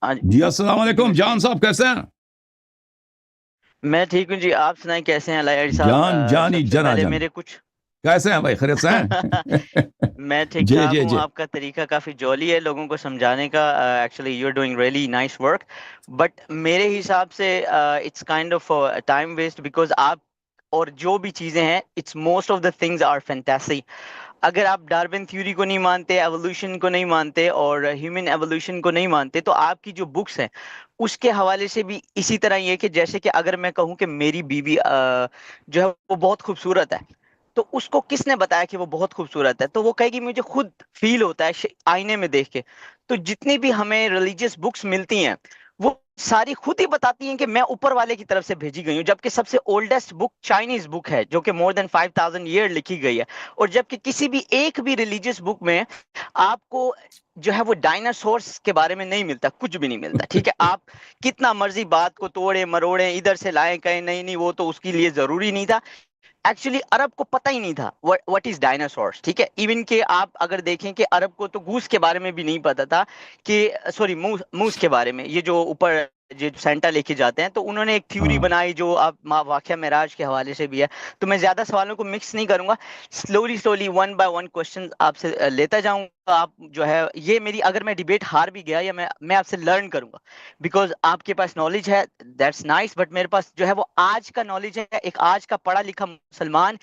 ہاں جی السلام علیکم جان صاحب، کیسے ہیں؟ میں ٹھیک ہوں جی. آپ سنائیں کیسے ہیں لائر صاحب؟ جانی سب سے جنا پہلے جان، میرے کچھ کیسے ہیں بھائی؟ خیریت سے ہیں؟ میں ٹھیک جی ٹھاک جی ہوں. جی. آپ کا طریقہ کافی جولی ہے لوگوں کو سمجھانے کا. Actually you are doing really nice work. But میرے حساب سے it's kind of time waste because آپ اور جو بھی چیزیں ہیں it's most of the things are fantasy. اگر آپ ڈارون تھیوری کو نہیں مانتے، ایوولوشن کو نہیں مانتے اور ہیومن ایوولوشن کو نہیں مانتے تو آپ کی جو بکس ہیں اس کے حوالے سے بھی اسی طرح یہ کہ جیسے کہ اگر میں کہوں کہ میری بیوی جو ہے وہ بہت خوبصورت ہے تو اس کو کس نے بتایا کہ وہ بہت خوبصورت ہے؟ تو وہ کہے گی مجھے خود فیل ہوتا ہے آئینے میں دیکھ کے. تو جتنی بھی ہمیں ریلیجیس بکس ملتی ہیں وہ ساری خود ہی بتاتی ہیں کہ میں اوپر والے کی طرف سے بھیجی گئی ہوں. جبکہ سب سے اولڈسٹ بک چائنیز بک ہے جو کہ مور دین 5000 ایئر لکھی گئی ہے. اور جبکہ کسی بھی ایک بھی ریلیجیس بک میں آپ کو جو ہے وہ ڈائناسورس کے بارے میں نہیں ملتا، کچھ بھی نہیں ملتا. ٹھیک ہے، آپ کتنا مرضی بات کو توڑے مروڑے ادھر سے لائیں کہیں نہیں وہ تو اس کے لیے ضروری نہیں تھا. ایکچولی عرب کو پتہ ہی نہیں تھا وٹ از ڈائناسورس. ٹھیک ہے، ایون کہ آپ اگر دیکھیں کہ عرب کو تو گوس کے بارے میں بھی نہیں پتا تھا کہ سوری موس کے بارے میں، یہ جو اوپر جو سینٹا لے کے جاتے ہیں تو انہوں نے ایک تھیوری ہاں بنائی جو آپ واقعہ معراج کے حوالے سے بھی ہے. تو میں زیادہ سوالوں کو مکس نہیں کروں گا، slowly one by one question آپ سے لیتا جاؤں گا. آپ جو ہے یہ میری اگر میں ڈیبیٹ ہار بھی گیا یا میں آپ سے لرن کروں گا بیکاز آپ کے پاس نالج ہے دیٹس نائس. بٹ میرے پاس جو ہے وہ آج کا نالج ہے. ایک آج کا پڑھا لکھا مسلمان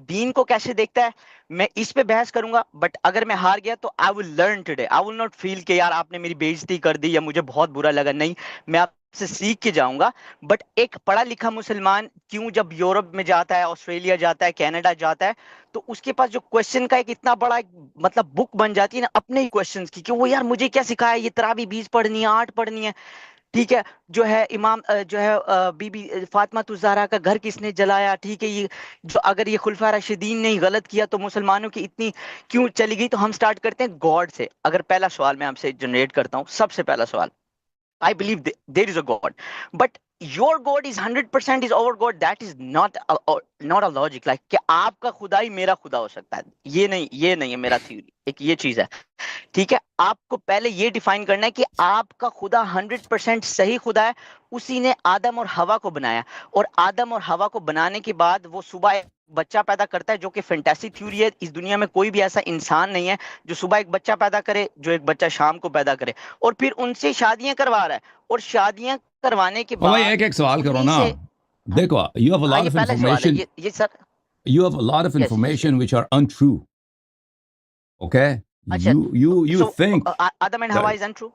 دین کو کیسے دیکھتا ہے میں اس پہ بحث کروں گا. بٹ اگر میں ہار گیا تو I will learn today. I will not feel کہ یار آپ نے میری بےعزتی کر دی یا مجھے بہت برا لگا. نہیں، میں آپ سے سیکھ کے جاؤں گا. بٹ ایک پڑھا لکھا مسلمان کیوں جب یورپ میں جاتا ہے، آسٹریلیا جاتا ہے، کینیڈا جاتا ہے تو اس کے پاس جو کوشچن کا ایک اتنا بڑا مطلب بک بن جاتی ہے نا اپنے ہی کوشچنز کی کہ وہ یار مجھے کیا سکھایا، یہ تراویح 20 پڑھنی ہے، 8 پڑھنی ہے. ٹھیک ہے، جو ہے امام جو ہے بی بی فاطمہ الزہرا کا گھر کس نے جلایا. ٹھیک ہے، یہ جو اگر یہ خلفائے راشدین نے غلط کیا تو مسلمانوں کی اتنی کیوں چلی گئی. تو ہم سٹارٹ کرتے ہیں گاڈ سے. اگر پہلا سوال میں آپ سے جنریٹ کرتا ہوں، سب سے پہلا سوال، I believe there is a God, but your God is 100% is our God. That is not a logic. Like کہ آپ کا خدا ہی میرا خدا ہو سکتا ہے، یہ نہیں ہے میرا تھیوری. ایک یہ چیز ہے. ٹھیک ہے، آپ کو پہلے یہ ڈیفائن کرنا ہے کہ آپ کا خدا 100% صحیح خدا ہے. اسی نے آدم اور ہوا کو بنایا اور آدم اور ہوا کو بنانے کے بعد وہ صبح ایک بچہ پیدا کرتا ہے جو کہ فینٹیسی تھیوری ہے. اس دنیا میں کوئی بھی ایسا انسان نہیں ہے جو صبح ایک بچہ پیدا کرے، جو ایک بچہ شام کو پیدا کرے اور پھر ان سے شادیاں کروا رہا ہے. اور شادیاں کروانے کے او بھائی، بعد ایک ایک سوال کرو انہی نا. سے دیکھو، یو ہیو اے ہاں لاٹ یہ آف پہلا سوال ہے. انفارمیشن. یہ سر You have a lot of yes yes information which are untrue. Okay? اچھا. You so think Adam and ہوا that is intro.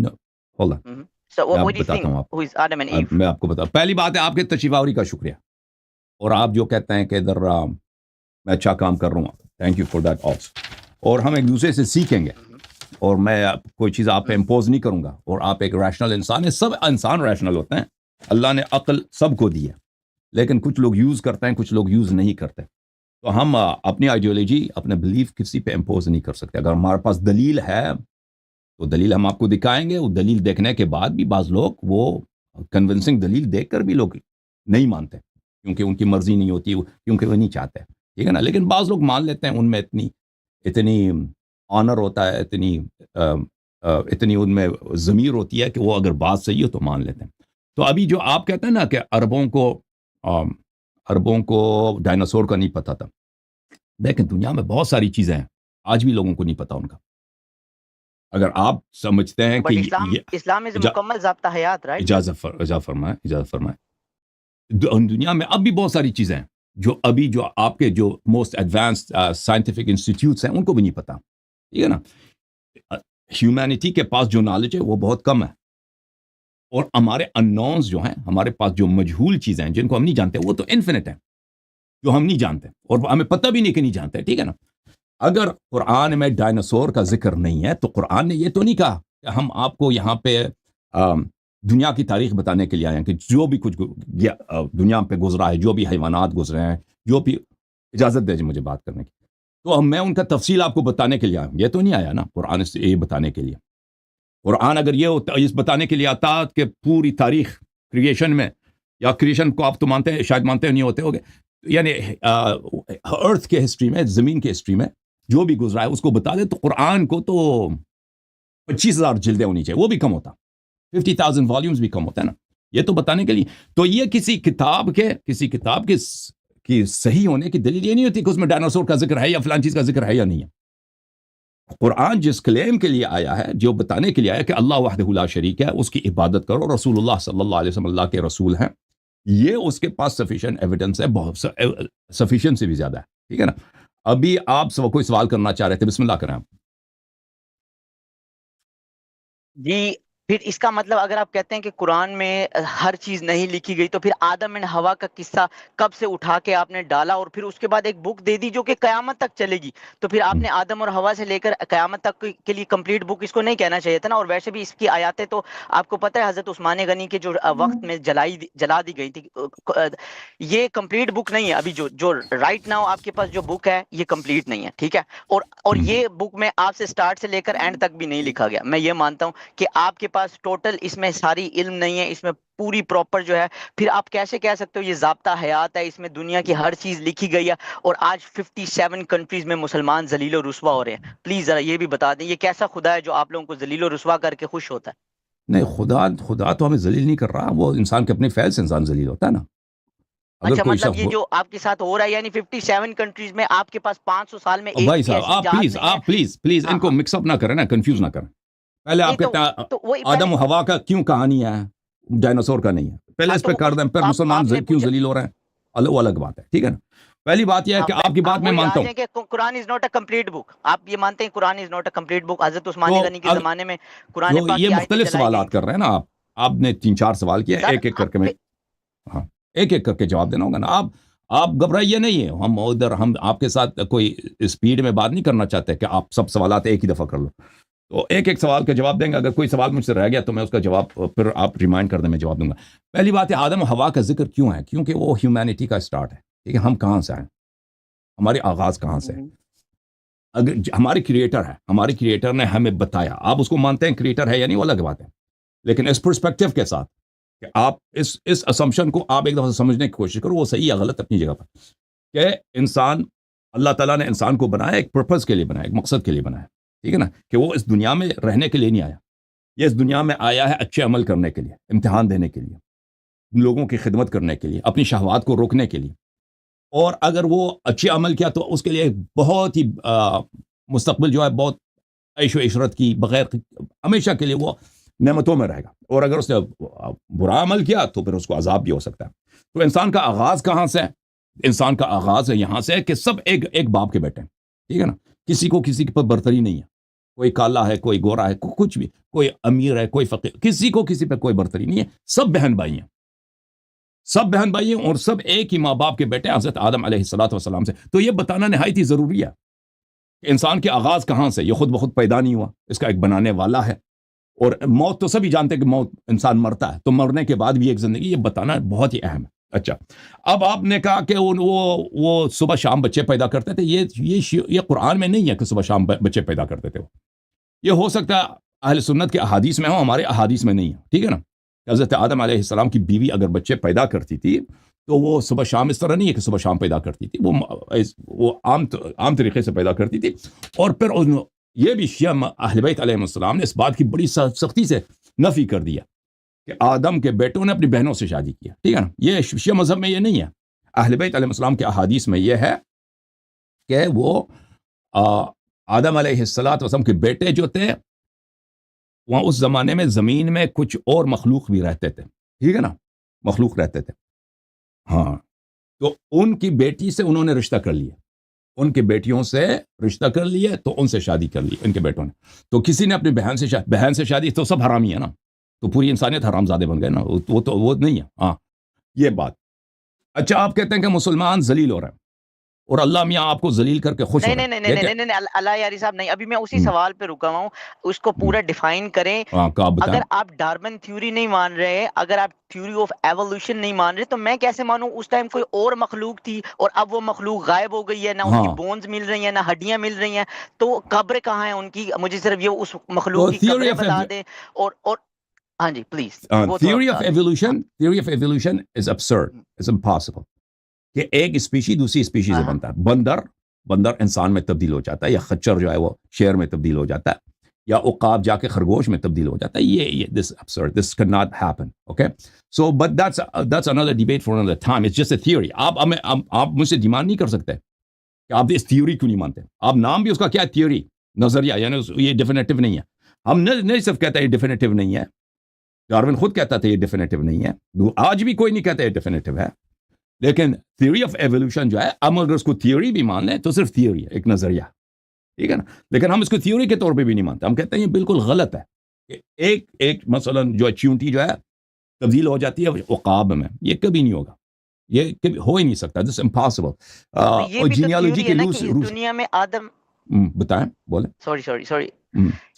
no. Hold on. سو میں آپ what do you بتاتا think ہوں آپ who کو. is Adam and Eve؟ میں آپ کو بتا. پہلی بات ہے آپ کے تشریفاوری کا شکریہ. اور آپ جو کہتے ہیں کہ ادھر میں اچھا کام کر رہا ہوں. Thank you for that also. اور ہم ایک دوسرے سے سیکھیں گے. اور میں کوئی چیز آپ پہ امپوز نہیں کروں گا. اور آپ ایک ریشنل انسان ہیں. سب انسان ریشنل ہوتے ہیں. اللہ نے عقل سب کو دی ہے. لیکن کچھ لوگ یوز کرتے ہیں، کچھ لوگ یوز نہیں کرتے. تو ہم اپنی آئیڈیالوجی، اپنے بلیف کسی پہ امپوز نہیں کر سکتے. اگر ہمارے پاس دلیل ہے تو دلیل ہم آپ کو دکھائیں گے. وہ دلیل دیکھنے کے بعد بھی بعض لوگ وہ کنونسنگ دلیل دیکھ کر بھی لوگ نہیں مانتے کیونکہ ان کی مرضی نہیں ہوتی، کیونکہ وہ نہیں چاہتے. ٹھیک ہے نا. لیکن بعض لوگ مان لیتے ہیں. ان میں اتنی آنر ہوتا ہے، اتنی ان میں ضمیر ہوتی ہے کہ وہ اگر بات صحیح ہو تو مان لیتے ہیں. تو ابھی جو آپ کہتے ہیں نا کہ عربوں کو ڈائناسور کا نہیں پتا تھا. دیکھیں دنیا میں بہت ساری چیزیں ہیں آج بھی لوگوں کو نہیں پتا ان کا. اگر آپ سمجھتے ہیں کہ بٹ اسلام از مکمل ضابطہ حیات، رائٹ؟ اجازت فرمائیں. دنیا میں اب بھی بہت ساری چیزیں ہیں جو ابھی جو آپ کے جو موسٹ ایڈوانسڈ سائنٹیفک انسٹیٹیوٹس ہیں ان کو بھی نہیں پتا. ٹھیک ہے نا. ہیومینٹی کے پاس جو نالج ہے وہ بہت کم ہے. اور ہمارے اننونز جو ہیں، ہمارے پاس جو مجہول چیزیں ہیں جن کو ہم نہیں جانتے، وہ تو انفینٹ ہیں جو ہم نہیں جانتے اور ہمیں پتہ بھی نہیں کہ نہیں جانتے. ٹھیک ہے نا. اگر قرآن میں ڈائناسور کا ذکر نہیں ہے تو قرآن نے یہ تو نہیں کہا کہ ہم آپ کو یہاں پہ دنیا کی تاریخ بتانے کے لیے آئے ہیں کہ جو بھی کچھ دنیا پہ گزرا ہے، جو بھی حیوانات گزرے ہیں، جو بھی. اجازت دیجیے مجھے بات کرنے کی. تو میں ان کا تفصیل آپ کو بتانے کے لیے آیا ہوں. یہ تو نہیں آیا نا قرآن سے یہ بتانے کے لیے. قرآن اگر یہ بتانے کے لیے آتا کہ پوری تاریخ کریشن میں، یا کریشن کو آپ تو مانتے ہیں، شاید مانتے نہیں ہوتے ہوگے، یعنی ارتھ کے ہسٹری میں، زمین کے ہسٹری میں جو بھی گزرا ہے اس کو بتا دے تو قرآن کو تو 25,000 جلدیں ہونی چاہیے، وہ بھی کم ہوتا، 50,000 والیومز بھی کم ہوتا ہے نا. یہ تو بتانے کے لیے. تو یہ کسی کتاب کے کی صحیح ہونے کی دلیل یہ نہیں ہوتی کہ اس میں ڈائناسور کا ذکر ہے یا فلان چیز کا ذکر ہے یا نہیں ہے. قرآن جس کلیم کے لیے آیا ہے، جو بتانے کے لیے آیا کہ اللہ وحدہ لا شریک ہے، اس کی عبادت کرو، رسول اللہ صلی اللہ علیہ وسلم اللہ کے رسول ہیں، یہ اس کے پاس سفیشینٹ ایویڈنس ہے، بہت سفیشینٹ سے بھی زیادہ ہے. ٹھیک ہے نا. ابھی آپ کوئی سوال کرنا چاہ رہے تھے، بسم اللہ کریں آپ. جی پھر اس کا مطلب اگر آپ کہتے ہیں کہ قرآن میں ہر چیز نہیں لکھی گئی، تو پھر آدم اینڈ ہوا کا قصہ کب سے اٹھا کے آپ نے ڈالا اور پھر اس کے بعد ایک بک دے دی جو کہ قیامت تک چلے گی، تو پھر آپ نے آدم اور ہوا سے لے کر قیامت تک کے لیے کمپلیٹ بک اس کو نہیں کہنا چاہیے تھا نا. اور ویسے بھی اس کی آیاتیں تو آپ کو پتہ ہے حضرت عثمان غنی کے جو وقت میں جلا دی گئی تھی، یہ کمپلیٹ بک نہیں ہے. ابھی جو رائٹ ناؤ آپ کے پاس جو بک ہے یہ کمپلیٹ نہیں ہے. ٹھیک ہے. اور یہ بک میں آپ سے سٹارٹ سے لے کر اینڈ تک بھی نہیں لکھا گیا. میں یہ مانتا ہوں کہ آپ کے پاس ٹوٹل اس میں ساری علم نہیں ہے، اس میں پوری پراپر جو ہے. پھر آپ کیسے کہہ سکتے ہو یہ ضابطہ حیات ہے، اس میں دنیا کی ہر چیز لکھی گئی ہے، اور آج 57 کنٹریز میں مسلمان ذلیل و رسوا ہو رہے ہیں؟ پلیز ذرا یہ بھی بتا دیں، یہ کیسا خدا ہے جو آپ لوگوں کو ذلیل و رسوا کر کے خوش ہوتا ہے؟ نہیں، خدا تو ہمیں ذلیل نہیں کر رہا، وہ انسان کے اپنے فعل سے انسان ذلیل ہوتا ہے نا. اچھا مطلب یہ جو آپ کے ساتھ ہو رہا ہے، یعنی 57 کنٹریز میں آپ کے پاس 500 سال میں ایک بھائی بھی ایسی صاحب جہاز نہیں ہے. آپ پلیز ان کو مکس اپ نہ کریں نا، کنفیوز نہ کریں. پہلے آپ کہتے ہیں آدم و ہوا کا کیوں کہانی ہے، ڈائناسور کا نہیں ہے. پہلے اس پہ کر دیں، پھر مسلمان کیوں ذلیل ہو رہے ہیں، وہ الگ بات ہے. ٹھیک ہے نا. پہلی بات یہ ہے کہ آپ کی بات میں مانتا ہوں کہ قرآن از ناٹ اے کمپلیٹ بک. آپ یہ مانتے ہیں قرآن از ناٹ اے کمپلیٹ بک؟ حضرت عثمان غنی کے زمانے میں قرآن پاک یہ مختلف سوالات کر رہے ہیں نا آپ نے 3-4 سوال کیا، ایک ایک کر کے میں ایک ایک کر کے جواب دینا ہوگا نا. آپ گھبرائیے نہیں. ہم آپ کے ساتھ کوئی اسپیڈ میں بات نہیں کرنا چاہتے کہ آپ سب سوالات ایک ہی دفعہ کر لو. تو ایک ایک سوال کا جواب دیں گے. اگر کوئی سوال مجھ سے رہ گیا تو میں اس کا جواب پھر آپ ریمائنڈ کر دیں، میں جواب دوں گا. پہلی بات ہے آدم و ہوا کا ذکر کیوں ہے؟ کیونکہ وہ ہیومینٹی کا سٹارٹ ہے. ٹھیک ہے. ہم کہاں سے آئے، ہمارے آغاز کہاں سے ہے. اگر ہمارے کریٹر نے ہمیں بتایا، آپ اس کو مانتے ہیں کریٹر ہے یا نہیں وہ الگ بات ہے، لیکن اس پرسپیکٹیو کے ساتھ کہ آپ اس اسمپشن کو آپ ایک دفعہ سمجھنے کی کوشش کرو، وہ صحیح یا غلط اپنی جگہ پر، کہ انسان، اللہ تعالیٰ نے انسان کو بنایا ایک پرپز کے لیے بنایا، ایک مقصد کے لیے بنایا. ٹھیک ہے نا. کہ وہ اس دنیا میں رہنے کے لیے نہیں آیا، یہ اس دنیا میں آیا ہے اچھے عمل کرنے کے لیے، امتحان دینے کے لیے، لوگوں کی خدمت کرنے کے لیے، اپنی شہوات کو روکنے کے لیے. اور اگر وہ اچھے عمل کیا تو اس کے لیے بہت ہی مستقبل جو ہے بہت عیش و عشرت کی، بغیر ہمیشہ کے لیے وہ نعمتوں میں رہے گا. اور اگر اس نے برا عمل کیا تو پھر اس کو عذاب بھی ہو سکتا ہے. تو انسان کا آغاز کہاں سے ہے؟ انسان کا آغاز ہے یہاں سے کہ سب ایک باپ کے بیٹے ہیں. ٹھیک ہے نا. کسی کو کسی پر برتری نہیں ہے، کوئی کالا ہے، کوئی گورا ہے، کچھ بھی، کوئی امیر ہے، کوئی فقیر، کسی کو کسی پہ کوئی برتری نہیں ہے. سب بہن بھائی ہیں، اور سب ایک ہی ماں باپ کے بیٹے حضرت آدم علیہ السلام سے. تو یہ بتانا نہایت ہی ضروری ہے کہ انسان کے آغاز کہاں سے. یہ خود بخود پیدا نہیں ہوا، اس کا ایک بنانے والا ہے. اور موت تو سبھی جانتے ہیں کہ موت، انسان مرتا ہے، تو مرنے کے بعد بھی ایک زندگی، یہ بتانا بہت ہی اہم ہے. اچھا، اب آپ نے کہا کہ وہ صبح شام بچے پیدا کرتے تھے. یہ قرآن میں نہیں ہے کہ صبح شام بچے پیدا کرتے تھے. یہ ہو سکتا ہے اہل سنت کے احادیث میں ہو، ہمارے احادیث میں نہیں ہے. ٹھیک ہے نا. حضرت آدم علیہ السلام کی بیوی اگر بچے پیدا کرتی تھی تو وہ صبح شام اس طرح نہیں ہے کہ صبح شام پیدا کرتی تھی، وہ عام طریقے سے پیدا کرتی تھی. اور پھر یہ بھی شیعہ اہل بیت علیہ السلام نے اس بات کی بڑی سختی سے نفی کر دیا کہ آدم کے بیٹوں نے اپنی بہنوں سے شادی کیا. ٹھیک ہے نا. یہ شیعہ مذہب میں یہ نہیں ہے. اہل بیت علیہ السلام کے احادیث میں یہ ہے کہ وہ آدم علیہ السلام کے بیٹے جو تھے، وہاں اس زمانے میں زمین میں کچھ اور مخلوق بھی رہتے تھے. ٹھیک ہے نا. مخلوق رہتے تھے. ہاں. تو ان کی بیٹی سے انہوں نے رشتہ کر لیا، ان کے بیٹیوں سے رشتہ کر لیے، تو ان سے شادی کر لی ان کے بیٹوں نے. تو کسی نے اپنی بہن سے شادی، تو سب حرامی ہے نا. تو پوری انسانیت حرام زادے بن گئے نا. وہ نہیں ہے. ہاں یہ بات. اچھا، آپ کہتے ہیں کہ مسلمان ذلیل ہو رہے ہیں اور اللہ میاں آپ کو ذلیل کر کے خوش ہو رہے ہیں. نہیں اللہ یاری صاحب نہیں، ابھی میں اسی سوال پہ رکا ہوں. اس کو پورا ڈیفائن کریں. اگر آپ ڈارون تھیوری نہیں مان رہے، اگر آپ تھیوری آف ایوولوشن نہیں مان رہے، تو میں کیسے مانوں اس ٹائم کوئی اور مخلوق تھی اور اب وہ مخلوق غائب ہو گئی ہے، نہ ان کی بونز مل رہی ہیں، نہ ہڈیاں مل رہی ہیں. تو قبر کہاں ہے ان کی؟ مجھے صرف یہ اس مخلوق کی قبریں بتا دیں. اور ہاں جی please. theory of evolution is absurd. It's impossible کہ ایک اسپیشی دوسری اسپیشی سے بنتا ہے. بندر انسان میں تبدیل ہو جاتا ہے، یا خچر جو ہے وہ شیر میں تبدیل ہو جاتا ہے. یا عقاب جا کے خرگوش میں تبدیل ہو جاتا ہے. یہ this absurd, this cannot happen. Okay, so but that's another debate for another time. It's just a theory. آپ مجھ سے ڈیمانڈ نہیں کر سکتے کہ آپ اس تھیوری کیوں نہیں مانتے. آپ نام بھی اس کا کیا ہے, تھیوری, نظریہ, یعنی یہ ڈیفینیٹو نہیں ہے. ہم نہیں صرف کہتے ہیں یہ ڈیفینیٹو نہیں ہے, ڈارون خود کہتا تھا یہ ڈیفینیٹو نہیں ہے, آج بھی کوئی نہیں کہتا یہ ڈیفینیٹو ہے. لیکن تھیوری آف ایوولوشن جو ہے, ہم اگر اس کو تھیوری بھی مان لیں تو صرف تھیوری ہے, ایک نظریہ, ٹھیک ہے نا. لیکن ہم اس کو تھیوری کے طور پہ بھی نہیں مانتے. ہم کہتے ہیں یہ بالکل غلط ہے کہ ایک مثلا جو چیونٹی جو ہے تبدیل ہو جاتی ہے عقاب میں, یہ کبھی نہیں ہوگا, یہ کبھی ہو ہی نہیں سکتا. دس امپاسبل. جینیالوجی کے دنیا میں آدم بتائیں, بولیں. سوری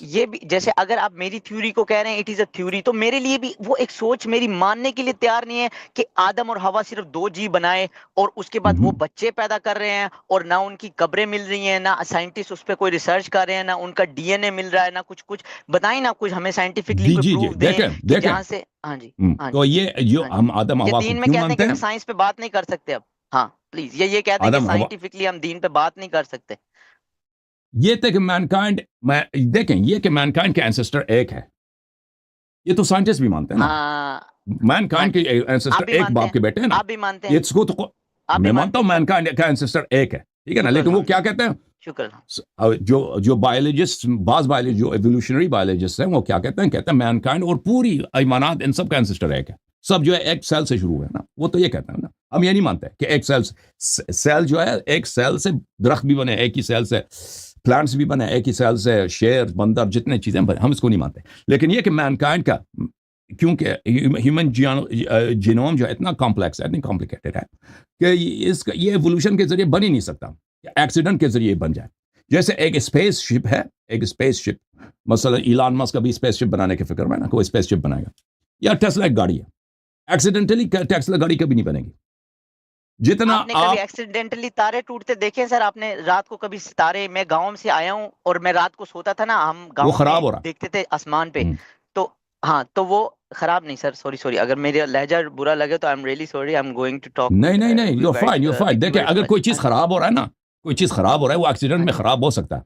یہ بھی جیسے اگر آپ میری تھیوری کو کہہ رہے ہیں اٹ از اے تھیوری, تو میرے لیے بھی وہ ایک سوچ میری ماننے کے لیے تیار نہیں ہے کہ آدم اور ہوا صرف 2 جی بنائے اور اس کے بعد وہ بچے پیدا کر رہے ہیں اور نہ ان کی قبریں مل رہی ہیں, نہ سائنٹسٹ اس پہ کوئی ریسرچ کر رہے ہیں, نہ ان کا ڈی این اے مل رہا ہے, نہ کچھ بتائیں نا کچھ ہمیں سائنٹیفکلی کوئی پروف دیں جہاں سے. ہاں جی, تو یہ جو ہم آدم ہوا کو کیوں مانتے ہیں, سائنس پہ بات نہیں کر سکتے اب. ہاں پلیز, یہ کہتے ہیں کہ سائنٹیفکلی ہم دین پہ بات نہیں کر سکتے. یہ تھے کہ مینکائنڈ, دیکھیں یہ کہ مینکائنڈ کا اینسسٹر ایک ہے, یہ تو سائنٹسٹ بھی مانتے ہیں نا. مینکائنڈ کے اینسسٹر ایک باپ کے بیٹے ہیں نا. آپ بھی مانتے ہیں, اس کو تو میں مانتا ہوں مینکائنڈ کا اینسسٹر ایک ہے, ٹھیک ہے نا. لیکن وہ کیا کہتے ہیں, جو بایولوجسٹ, بعض بایولوجسٹ جو ایوولوشنری بایولوجسٹ ہیں وہ کیا کہتے ہیں مینکائنڈ اور پوری حیوانات ان سب کا اینسسٹر ایک ہے, سب جو ہے ایک سیل سے شروع ہے نا. وہ تو یہ کہتے ہیں نا. ہم یہ نہیں مانتے کہ ایک سیل جو ہے, ایک سیل سے درخت بھی بنے, ایک ہی سیل سے پلانٹس بھی بنے, ایک ہی سیل سے شیر, بندر, جتنے چیزیں بنے, ہم اس کو نہیں مانتے. لیکن یہ کہ مینکائنڈ کا, کیونکہ ہیومن جینوم جو ہے اتنا کمپلیکس ہے, اتنی کمپلیکیٹڈ ہے کہ یہ ایوولوشن کے ذریعے بن ہی نہیں سکتا, ایکسیڈنٹ کے ذریعے بن جائے. جیسے ایک اسپیس شپ ہے, ایک اسپیس شپ مثلا ایلان مسک کا بھی اسپیس شپ بنانے کے فکر میں نا, کوئی اسپیس شپ بنائے گا, یا ٹیسلا ایک گاڑی ہے, ایکسیڈنٹلی ٹیسلا گاڑی کبھی نہیں بنے گی. جتنا آپ نے کبھی ایکسیڈنٹلی تارے ٹوٹتے دیکھے سر؟ آپ نے رات کو کبھی ستارے, میں گاؤں سے آیا ہوں اور میں رات کو سوتا تھا نا, ہم گاؤں میں دیکھتے تھے آسمان پہ, تو ہاں, تو وہ خراب نہیں سر, سوری اگر میرا لہجہ برا لگے تو I am really sorry, I am going to talk. نہیں, یو فائن. دیکھیں اگر کوئی چیز خراب ہو رہا ہے نا, کوئی چیز خراب ہو رہا ہے, وہ ایکسیڈنٹ میں خراب ہو سکتا ہے.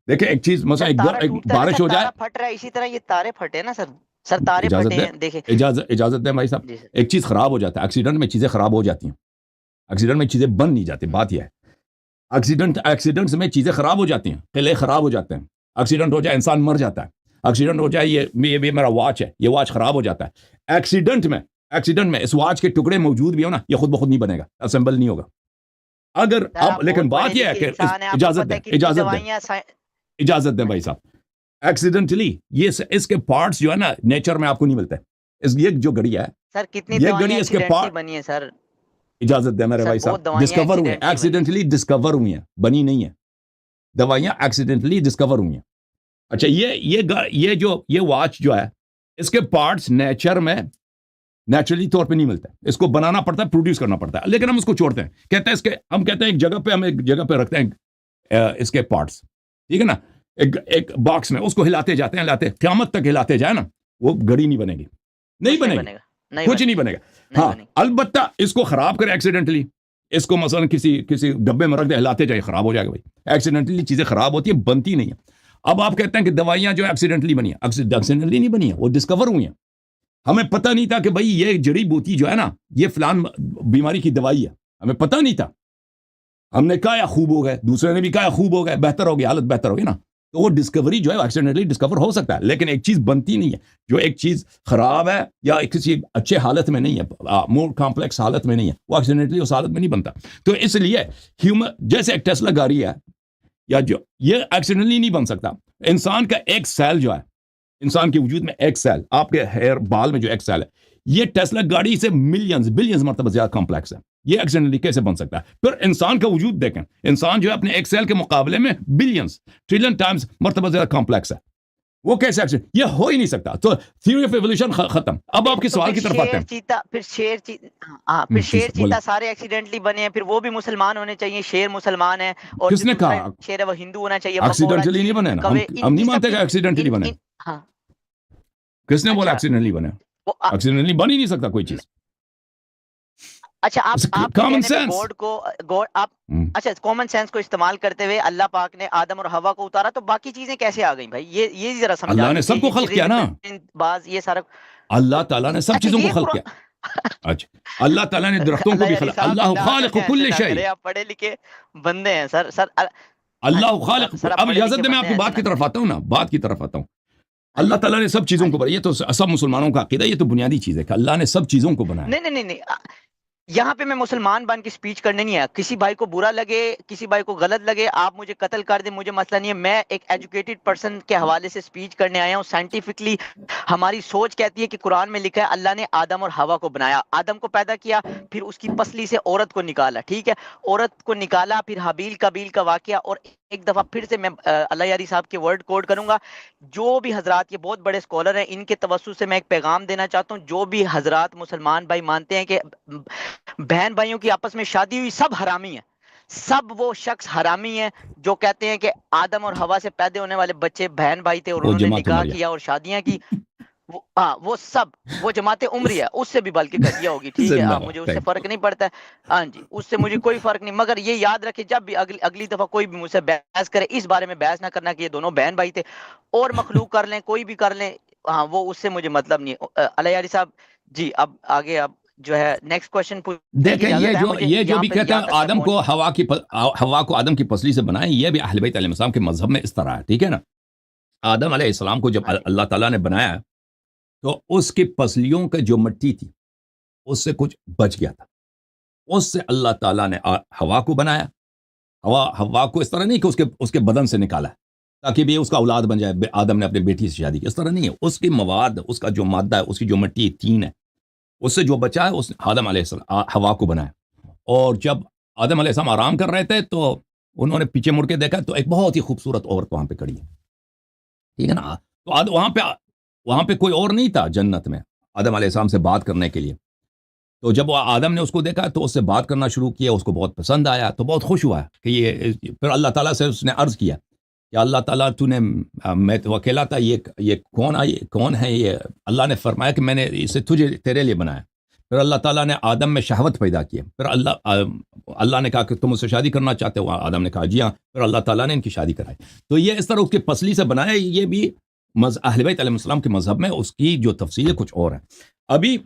دیکھیں ایک چیز مثلا ایک بارش ہو جائے, پھٹ رہا ہے, اسی طرح یہ تارے پھٹے نا سر تارے پھٹے ہیں. دیکھیں اجازت دیں بھائی صاحب, ایک چیز خراب ہو جاتا ہے, ایکسیڈنٹ میں چیزیں خراب ہو جاتی ہیں, ایکسیڈنٹ میں چیزیں بن نہیں جاتی. بات یہ ہے, ایکسیڈنٹس میں چیزیں خراب ہو جاتی ہیں, قلعے خراب ہو جاتے ہیں, ایکسیڈنٹ ہو جائے انسان مر جاتا ہے, ایکسیڈنٹ ہو جائے یہ میرا واچ ہے, یہ واچ خراب ہو جاتا ہے. ایکسیڈنٹ میں اس واچ کے ٹکڑے موجود بھی ہو نا, یہ خود بخود نہیں بنے گا, اسمبل نہیں ہوگا. اگر اب لیکن بات یہ ہے کہ اجازت دیں بھائی صاحب, ایکسیڈنٹلی یہ اس کے پارٹس جو ہے نا نیچر میں آپ کو نہیں ملتے. یہ جو گھڑی ہے سر, کتنی دوائیاں ایکسیڈنٹلی بنی ہیں سر؟ اجازت دیں میرے بھائی صاحب, ڈسکور ہوئی ہیں, ایکسیڈنٹلی ڈسکور ہوئی ہیں, بنی نہیں ہیں. دوائیاں ایکسیڈنٹلی ڈسکور ہوئی ہیں. اچھا, یہ واچ جو ہے, اس کے پارٹس نیچر میں نیچرلی طور پہ نہیں ملتے, اس کو بنانا پڑتا ہے, پروڈیوس کرنا پڑتا ہے. لیکن ہم اس کو چھوڑتے ہیں, کہتے ہیں ہم کہتے ہیں ایک جگہ پہ, ہم ایک جگہ پہ رکھتے ہیں اس کے پارٹس, ٹھیک ہے نا, ایک باکس میں اس کو ہلاتے جاتے ہیں, قیامت تک ہلاتے جائے نا, وہ گھڑی نہیں بنے گی, نہیں بنے گی, کچھ نہیں بنے گا. ہاں البتہ اس کو خراب کرے ایکسیڈنٹلی, اس کو مثلا کسی ڈبے میں رکھ دے, ہلاتے جائے, خراب ہو جائے گا بھائی. ایکسیڈنٹلی چیزیں خراب ہوتی ہیں, بنتی نہیں ہیں. اب آپ کہتے ہیں کہ دوائیاں جو ایکسیڈنٹلی بنی ہیں, ایکسیڈنٹلی نہیں بنی ہیں, وہ ڈسکور ہوئی ہیں. ہمیں پتہ نہیں تھا کہ بھائی یہ جڑی بوٹی جو ہے نا, یہ فلان بیماری کی دوائی ہے, ہمیں پتہ نہیں تھا. ہم نے کہا یا خوب ہو گئے, دوسرے نے بھی کہا خوب ہو گئے, بہتر ہو گئی, حالت بہتر ہو گئی نا. تو وہ ڈسکوری جو ہے ایکسیڈنٹلی ڈسکور ہو سکتا ہے, لیکن ایک چیز بنتی نہیں ہے. جو ایک چیز خراب ہے یا کسی اچھے حالت میں نہیں ہے, مور کمپلیکس حالت میں نہیں ہے, وہ ایکسیڈنٹلی اس حالت میں نہیں بنتا. تو اس لیے جیسے ایک ٹیسلا گاڑی ہے, یا جو یہ ایکسیڈنٹلی نہیں بن سکتا. انسان کا ایک سیل جو ہے, انسان کے وجود میں ایک سیل, آپ کے ہیئر بال میں جو ایک سیل ہے, یہ ٹیسلا گاڑی سے بلینز مرتبہ زیادہ کمپلیکس ہے. یہ ایکسیڈنٹلی کیسے بن سکتا ہے؟ پھر انسان کا وجود دیکھیں, انسان جو ہے اپنے ایک سیل کے مقابلے میں بلینز ٹریلین ٹائمز مرتبہ زیادہ کمپلیکس ہے. وہ کیسے ایکسیڈنٹ, یہ ہو ہی نہیں سکتا. تو تھیوری آف ایوولوشن ختم. اب آپ کے سوال کی طرف آتے ہیں. پھر شیر چیتا سارے ایکسیڈنٹلی بنے ہیں, پھر وہ بھی مسلمان ہونے چاہیے, شیر مسلمان ہے, اور کس نے کہا شیر ہے وہ ہندو ہونا چاہیے. ایکسیڈنٹلی نہیں بنے نا, ہم نہیں مانتے کہ ایکسیڈنٹلی بنے. کس نے بولا ایکسیڈنٹلی بنے؟ ایکسیڈنٹلی بن ہی نہیں سکتا کوئی چیز. اچھا آپ کامن کہنے پہ سینس. گوڈ آپ اچھا کامن سینس کو استعمال کرتے ہوئے اللہ پاک نے آدم اور ہوا کو اتارا، تو باقی چیزیں کیسے آ گئیں بھائی؟ یہ ذرا سمجھا اللہ نے دیجیے. سب کو خلق کیا نا. باز یہ سارا اللہ تعالیٰ نے سب اچھا چیزوں کو یہ خلق کیا. اچھا اللہ تعالیٰ نے درختوں کو اللہ بھی یاری خلق. صاحب اللہ نہ خالق کریں، ایسے کل نہ شیء. کریں، آپ پڑھے لکھے بندے ہیں سر. ہاں اللہ جی خالق. سر آپ اب پڑھے اجازت لکھے دیں میں بندے آپ ہیں، کی ایسے بات نہ کی طرف کریں. آتا ہوں نا. بات کی طرف آتا ہوں. ہاں اللہ جی تعالیٰ نے سب چیزوں ہاں کو جی. بنایا. یہ تو سب مسلمانوں کا عقیدہ. یہ تو بنیادی چیز ہے کہ اللہ نے سب چیزوں کو بنایا. نہیں یہاں پہ میں مسلمان بن کے سپیچ کرنے نہیں آیا. کسی بھائی کو برا لگے، کسی بھائی کو غلط لگے، آپ مجھے قتل کر دیں، مجھے مسئلہ نہیں ہے. میں ایک ایجوکیٹڈ پرسن کے حوالے سے سپیچ کرنے آیا ہوں. سائنٹیفکلی ہماری سوچ کہتی ہے کہ قرآن میں لکھا ہے اللہ نے آدم اور ہوا کو بنایا، آدم کو پیدا کیا، پھر اس کی پسلی سے عورت کو نکالا. ٹھیک ہے، عورت کو نکالا، پھر حابیل قابیل کا واقعہ. اور ایک دفعہ پھر سے میں اللہ یاری صاحب کے ورڈ کوٹ کروں گا. جو بھی حضرات، یہ بہت بڑے اسکالر ہیں، ان کے توسط سے میں ایک پیغام دینا چاہتا ہوں. جو بھی حضرات مسلمان بھائی مانتے ہیں کہ بہن بھائیوں کی آپس میں شادی ہوئی، سب حرامی ہیں. سب وہ شخص حرامی ہیں جو کہتے ہیں کہ آدم اور ہوا سے پیدا ہونے والے بچے بہن بھائی تھے اور وہ انہوں نے جماعت نکاح عمریہ. کیا اور شادیاں کی. وہ سب وہ جماعت عمری ہے، اس سے بھی بلکہ گھٹیا ہوگی. ٹھیک ہے، زندہ مجھے باد. اس سے تھینک فرق نہیں پڑتا ہے. ہاں جی، اس سے مجھے کوئی فرق نہیں. مگر یہ یاد رکھے، جب بھی اگلی دفعہ کوئی بھی مجھ سے بحث کرے، اس بارے میں بحث نہ کرنا کہ یہ دونوں بہن بھائی تھے. اور مخلوق کر لیں، کوئی بھی کر لیں، ہاں وہ اس سے مجھے مطلب نہیں ہے. اللہ یاری صاحب جی اب آگے اب جو ہے نیکسٹ کوشچن پوچھنے کی دیکھیں اجازت ہے مجھے؟ یہ جو یہاں بھی پہ کہتا یہاں ہے تک میں آدم پہنچ کو گیا. ہوا کو آدم کی پسلی سے بنائے، یہ بھی اہل بیت علیہ السلام کے مذہب میں اس طرح ہے. ٹھیک ہے نا. آدم علیہ السلام کو جب ہاں جی اللہ تعالیٰ نے بنایا تو اس کی پسلیوں کا جو مٹی تھی اس سے کچھ بچ گیا تھا. اس سے اللہ تعالیٰ نے ہوا کو بنایا. ہوا کو اس طرح نہیں کہ اس کے بدن سے نکالا تاکہ بھی اس کا اولاد بن جائے. آدم نے اپنی بیٹی سے شادی کی، اس طرح نہیں ہے. اس کی مواد، اس کا جو مادہ ہے، اس کی جو مٹی تین ہے، اس سے جو بچا ہے اس نے آدم علیہ السلام ہوا کو بنایا. اور جب آدم علیہ السلام آرام کر رہے تھے تو انہوں نے پیچھے مڑ کے دیکھا تو ایک بہت ہی خوبصورت عورت وہاں پہ کھڑی ہے. ٹھیک ہے نا. تو وہاں پہ کوئی اور نہیں تھا جنت میں آدم علیہ السلام سے بات کرنے کے لیے. تو جب وہ آدم نے اس کو دیکھا تو اس سے بات کرنا شروع کیا. اس کو بہت پسند آیا تو بہت خوش ہوا کہ پھر اللہ تعالیٰ سے اس نے عرض کیا کہ اللہ تعالیٰ تو نے، میں تو اکیلا تھا، یہ کون ہے یہ؟ اللہ نے فرمایا کہ میں نے اسے تیرے لیے بنایا. پھر اللہ تعالیٰ نے آدم میں شہوت پیدا کی. پھر اللہ نے کہا کہ تم اس سے شادی کرنا چاہتے ہو؟ آدم نے کہا جی ہاں. پھر اللہ تعالیٰ نے ان کی شادی کرائی. تو یہ اس طرح اس کی پسلی سے بنایا. یہ بھی اہل بیت علیہ السلام کے مذہب میں اس کی جو تفصیل ہے کچھ اور ہے. ابھی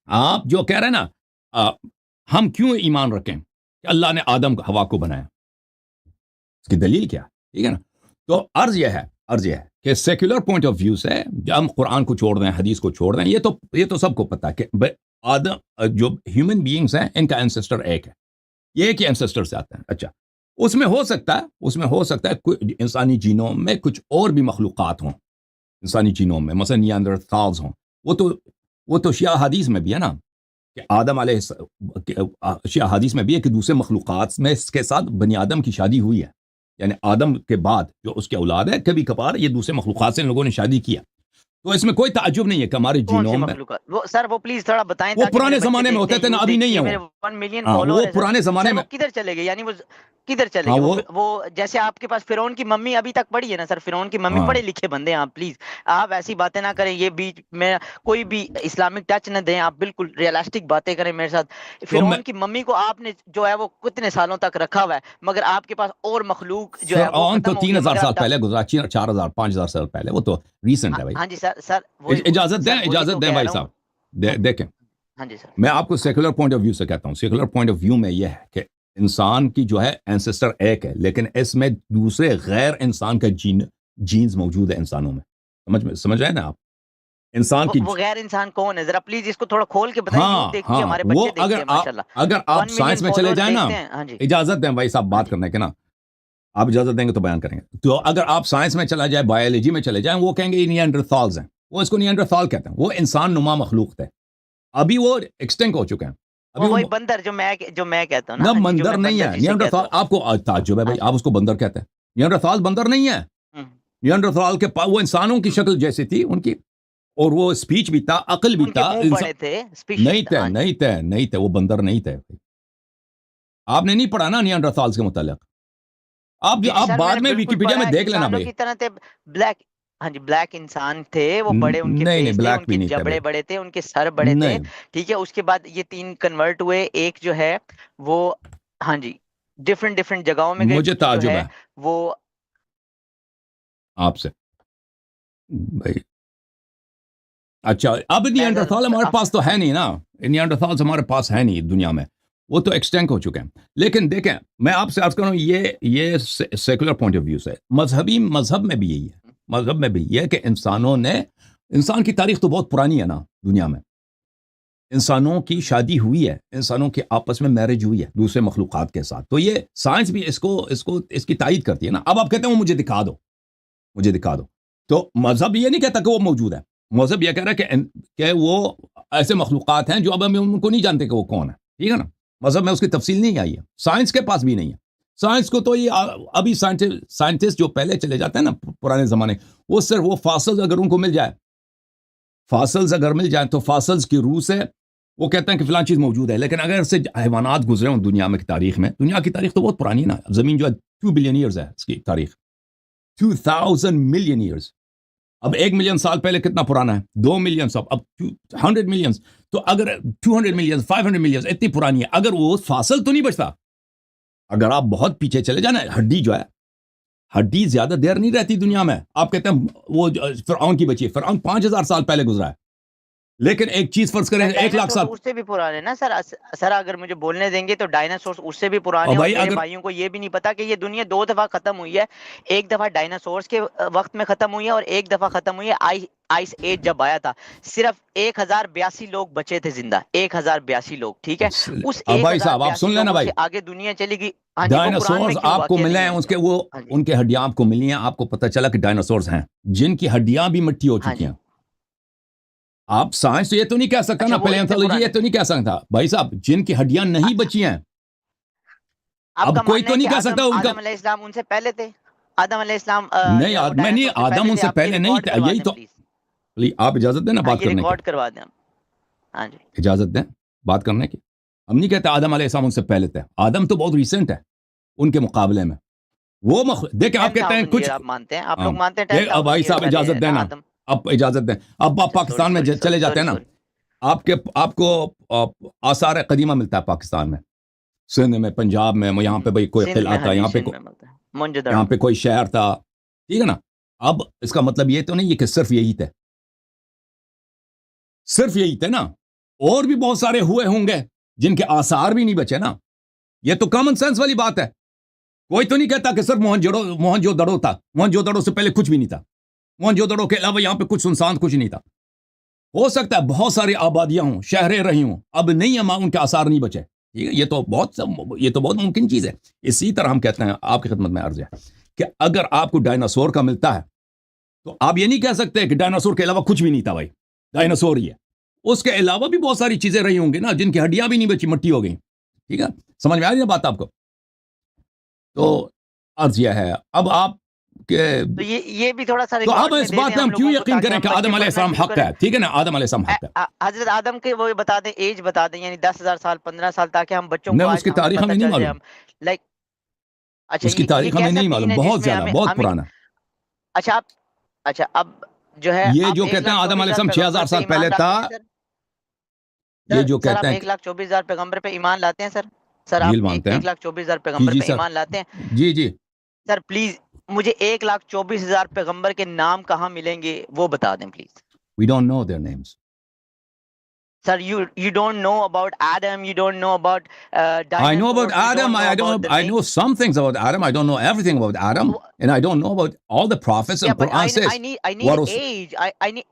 آپ جو کہہ رہے ہیں نا، ہم کیوں ایمان رکھیں کہ اللہ نے آدم ہوا کو بنایا؟ اس کی دلیل کیا؟ ٹھیک ہے نا. تو عرض یہ ہے کہ سیکولر پوائنٹ آف ویو سے جب ہم قرآن کو چھوڑ دیں، حدیث کو چھوڑ دیں، یہ تو سب کو پتا ہے کہ آدم جو ہیومن بینگز ہیں ان کا اینسسٹر ایک ہے. یہ ایک ہی اینسسٹر سے آتے ہیں. اچھا اس میں ہو سکتا ہے انسانی جینوم میں کچھ اور بھی مخلوقات ہوں. انسانی جینوم میں مثلا نیاندرتھالز ہوں. وہ تو شیعہ حدیث میں بھی ہے نا کہ آدم علیہ شیعہ حدیث میں بھی ہے کہ دوسرے مخلوقات میں اس کے ساتھ بنی آدم کی شادی ہوئی ہے. یعنی آدم کے بعد جو اس کے اولاد ہے کبھی کبھار یہ دوسرے مخلوقات سے ان لوگوں نے شادی کیا. تو اس میں کوئی تعجب نہیں ہے کہ ہمارے جینوم میں وہ پلیز تھوڑا بتائیں. وہ پرانے زمانے میں ہوتے تھے نا، ابھی نہیں ہے. میرے 1 ملین وہ فالوور پرانے زمانے میں کدھر چلے گئے؟ یعنی وہ کدھر چلے گئے؟ وہ جیسے آپ کے پاس فرعون کی ممی ابھی تک پڑھی ہے نا سر. فرعون کی ممی پڑھے لکھے بندے ہیں آپ، پلیز آپ ایسی باتیں نہ کریں. یہ بیچ میں کوئی بھی اسلامک ٹچ نہ دیں. آپ بالکل ریئلسٹک باتیں کریں میرے ساتھ. فرعون کی ممی کو آپ نے جو ہے وہ کتنے سالوں تک رکھا ہوا ہے، مگر آپ کے پاس اور مخلوق جو ہے وہ تو 3000 سال پہلے گزرا، 4000 5000 سال پہلے. وہ تو ریسنٹ ہے بھائی. ہاں جی سر اجازت دیں بھائی صاحب. دیکھیں ہاں جی سر، میں آپ کو سیکولر پوائنٹ آف ویو سے کہتا ہوں. سیکولر پوائنٹ آف ویو میں یہ ہے کہ انسان کی جو ہے اینسسٹر ایک ہے، لیکن اس میں دوسرے غیر انسان کا جینز موجود ہے انسانوں میں. سمجھ رہے ہیں نا آپ؟ انسان کی وہ غیر انسان کون ہے؟ ذرا پلیز اس کو تھوڑا کھول کے بتائیں. دیکھیے ہمارے وہ بچے دیکھتے ہیں ماشاءاللہ. اگر آپ سائنس میں چلے جائیں نا، ہاں جی اجازت دیں بھائی صاحب بات کرنے کے نا، آپ اجازت دیں گے تو بیان کریں گے. تو اگر آپ سائنس میں چلا جائے، بایولوجی میں چلے جائیں، وہ کہیں گے یہ نیانڈرتھالز ہیں. وہ اس کو نیانڈرتھال کہتے ہیں. وہ انسان نما مخلوق تھے، ابھی وہ ایکسٹنکٹ ہو چکے ہیں. وہی بندر جو میں کہتا ہوں نا، بندر نہیں ہے نیانڈرتھال. آپ کو تعجب ہے بھائی، آپ اس کو بندر کہتے ہیں. نیانڈرتھال بندر نہیں ہے. نیانڈرتھال کے وہ انسانوں کی شکل جیسی تھی ان کی، اور وہ اسپیچ بھی تھا، عقل بھی تھا. نہیں تھے وہ بندر نہیں تھے. آپ نے نہیں پڑھا نا نیانڈرتھالز کے متعلق. آپ بعد میں ویکیپیڈیا میں دیکھ لینا بھائی. کی طرح تھے، بلیک ہاں جی بلیک انسان تھے وہ بڑے، ان کے نہیں فیس تھے، بلیک ان بھی کے نہیں تھے جبڑے بھائی، بڑے تھے، ان کے سر بڑے تھے، نہیں ٹھیک ہے. اس کے بعد یہ 3 کنورٹ ہوئے، ایک جو ہے وہ ہاں جی ڈفرینٹ جگہوں میں گئے مجھے جو تعجب ہے ہے وہ آپ سے بھائی. اچھا اب میں نیانڈرتھال ہمارے پاس تو ہے نہیں نا، نیانڈرتھال ہمارے پاس ہے نہیں دنیا میں، وہ تو ایکسٹینک ہو چکے ہیں. لیکن دیکھیں میں آپ سے عرض کروں یہ سیکولر پوائنٹ آف ویو سے، مذہب میں بھی یہی ہے، مذہب میں بھی یہ ہے کہ انسان کی تاریخ تو بہت پرانی ہے نا دنیا میں. انسانوں کی شادی ہوئی ہے، انسانوں کے آپس میں میرج ہوئی ہے دوسرے مخلوقات کے ساتھ، تو یہ سائنس بھی اس کی تائید کرتی ہے نا. اب آپ کہتے ہیں وہ مجھے دکھا دو، تو مذہب یہ نہیں کہتا کہ وہ موجود ہے، مذہب یہ کہہ رہا ہے کہ وہ ایسے مخلوقات ہیں جو اب ہم ان کو نہیں جانتے کہ وہ کون ہے، ٹھیک ہے نا. مذہب میں اس کی تفصیل نہیں آئی ہے، سائنس کے پاس بھی نہیں ہے. سائنس کو تو یہ ابھی سائنٹسٹ جو پہلے چلے جاتے ہیں نا پرانے زمانے، وہ صرف وہ فاسلز اگر ان کو مل جائے، فاسلز اگر مل جائیں تو فاسلز کی روح سے وہ کہتے ہیں کہ فلان چیز موجود ہے. لیکن اگر سے حیوانات گزرے ہوں دنیا میں تاریخ میں، دنیا کی تاریخ تو بہت پرانی ہے نا. زمین جو ہے 2 بلین ایئرز ہے، اس کی تاریخ 2000 ملین ایئرز. اب 1 ملین سال پہلے کتنا پرانا ہے؟ 2 ملین سال، اب 100 ملین. تو اگر 200 ملین 500 ملین اتنی پرانی ہے، اگر وہ فاصل تو نہیں بچتا. اگر آپ بہت پیچھے چلے جائیں، ہڈی جو ہے، ہڈی زیادہ دیر نہیں رہتی دنیا میں. آپ کہتے ہیں وہ فرعون کی بچی ہے، فرعون 5000 سال پہلے گزرا ہے. لیکن ایک چیز فرض کریں 1 لاکھ سال، اس سے بھی پرانے نا سر اگر مجھے بولنے دیں گے تو ڈائناسورس اس سے بھی پرانے. اور اور بھائی میرے اگر بھائیوں کو یہ بھی نہیں پتا کہ یہ دنیا 2 دفعہ ختم ہوئی ہے. ایک دفعہ ڈائناسورس کے وقت میں ختم ہوئی ہے، اور ایک دفعہ ختم ہوئی ہے آئس ایج جب آیا تھا. صرف 1082 لوگ بچے تھے زندہ، 1082 لوگ، ٹھیک ہے. اس بھائی صاحب آپ 1082 سن لینا لوگوں بھائی، سے آگے دنیا چلی گئی. ہاں جی وہ قرآن میں ڈائناسورز کیوں آپ کو واقع ملے نہیں ہیں، ہے اس ان کے کا؟ وہ ہاں جی ان کی ہڈیاں آپ کو ملی ہیں، آپ کو پتہ چلا کہ ڈائناسورز ہیں جن کی ہڈیاں بھی مٹی ہو ہاں چکی جی ہیں. آپ سائنس تو یہ تو نہیں کہہ سکتا اچھا نا، وہ اتنے پیلیونتھولوجی یہ پرانے. تو نہیں کہہ سکتا بھائی صاحب جن کی ہڈیاں نہیں بچی ہیں. آپ کا اب کوئی ماننا تو ہے نہیں کہ کہہ سکتا ان کا آدم علیہ السلام ان سے پہلے تھے؟ آدم علیہ السلام نہیں، میں نہیں، ڈائناسور سے آدم پہلے ان تھے؟ سے آپ یہ پہلے نہیں ریکارڈ تھا. کروا یہی دیں تو پلیز. آپ اجازت دیں نا ہاں بات یہ کرنے کی، ریکارڈ کروا دیں. ہاں جی اجازت دیں بات کرنے کی. ہم نہیں کہتے آدم علیہ السلام ان سے پہلے تھے، آدم تو بہت ریسنٹ ہے ان کے مقابلے میں. وہ دیکھیں آپ کہتے ہیں 10,000 کچھ، ایئر آپ مانتے ہیں؟ آپ ہاں لوگ مانتے ہیں 10,000 بھائی ایئر صاحب پہلے اجازت نا دینا، آدم؟ اب اجازت دیں. اب آپ اچھا سوری پاکستان میں سوری چلے جاتے سوری ہیں نا، سوری. آپ کو آثار قدیمہ ملتا ہے پاکستان میں، سندھ میں، پنجاب میں، یہاں پہ بھائی کوئی سندھ میں، قلعہ ہاں تھا، جی یہاں سندھ میں ملتا ہے، موئنجو یہاں دڑو پہ میں. کوئی شہر تھا، ٹھیک ہے نا. اب اس کا مطلب یہ تو نہیں ہے کہ صرف یہی تھے، صرف یہی تھے نا، اور بھی بہت سارے ہوئے ہوں گے جن کے آثار بھی نہیں بچے نا. یہ تو کامن سینس والی بات ہے. کوئی تو نہیں کہتا کہ صرف موہنجو دڑو تھا، موہنجو دڑو سے پہلے کچھ بھی نہیں تھا، موہنجو دڑو کے علاوہ یہاں پہ کچھ سنسان کچھ نہیں تھا. ہو سکتا ہے بہت ساری آبادیاں ہوں، شہریں رہی ہوں، اب نہیں ان کے آثار نہیں بچے. ٹھیک ہے، یہ تو بہت ممکن چیز ہے. اسی طرح ہم کہتے ہیں، آپ کی خدمت میں عرض ہے کہ اگر آپ کو ڈائناسور کا ملتا ہے تو آپ یہ نہیں کہہ سکتے کہ ڈائناسور کے علاوہ کچھ بھی نہیں تھا. بھائی ڈائناسور ہی ہے، اس کے علاوہ بھی بہت ساری چیزیں رہی ہوں گی نا جن کی ہڈیاں بھی نہیں بچی، مٹی ہو گئی. ٹھیک ہے، سمجھ میں آ رہی ہے بات آپ کو؟ تو عرض یہ ہے اب آپ کے، تو یہ بھی تھوڑا سا تو اب ریکارڈ میں اس دے بات دیں پہ ہم ہم کیوں لوگوں کو یقین تاکہ کریں ہم کہ بچے آدم علیہ پڑھنا السلام شروع حق کریں. ہے؟ ٹھیک ہے نا، آدم علیہ السلام حق ہے. حضرت آدم کے وہ بتا دیں، ایج بتا دیں، یعنی 10,000 سال 15 سال، تاکہ ہم بچوں کو نہیں، اس آج کی ہمیں تاریخ پتہ ہمیں نہیں چل جائے. معلوم، ہم لائک اچھا اس کی یہ تاریخ ہمیں نہیں کیسا دین معلوم، ہے جس بہت میں زیادہ، بہت ہمیں پرانا. اچھا آپ اچھا اب جو ہے یہ آپ جو کہتے ہیں آدم علیہ 1,24,000 السلام پیغمبر 6000 پہ سال ایمان پہلے تھا، لاتے ہیں سر؟ یہ جو سر کہتے آپ ہیں 1,24,000 پیغمبر پہ ایمان لاتے ہیں سر؟ سر آپ جھیل مانتے ہیں. 1,24,000 جی پیغمبر جی پہ سر، ایمان لاتے ہیں؟ جی جی. سر پلیز مجھے 1,24,000 پیغمبر کے نام کہاں ملیں گے وہ بتا دیں please. We don't know their names. Sir, you don't know about Adam, you don't know about I know about dinosaurs, you Adam. don't know about the I know name. some things about Adam. I don't know everything about Adam, and I don't know about all the prophets. Yeah, And but Quran I says, need "What was age. I need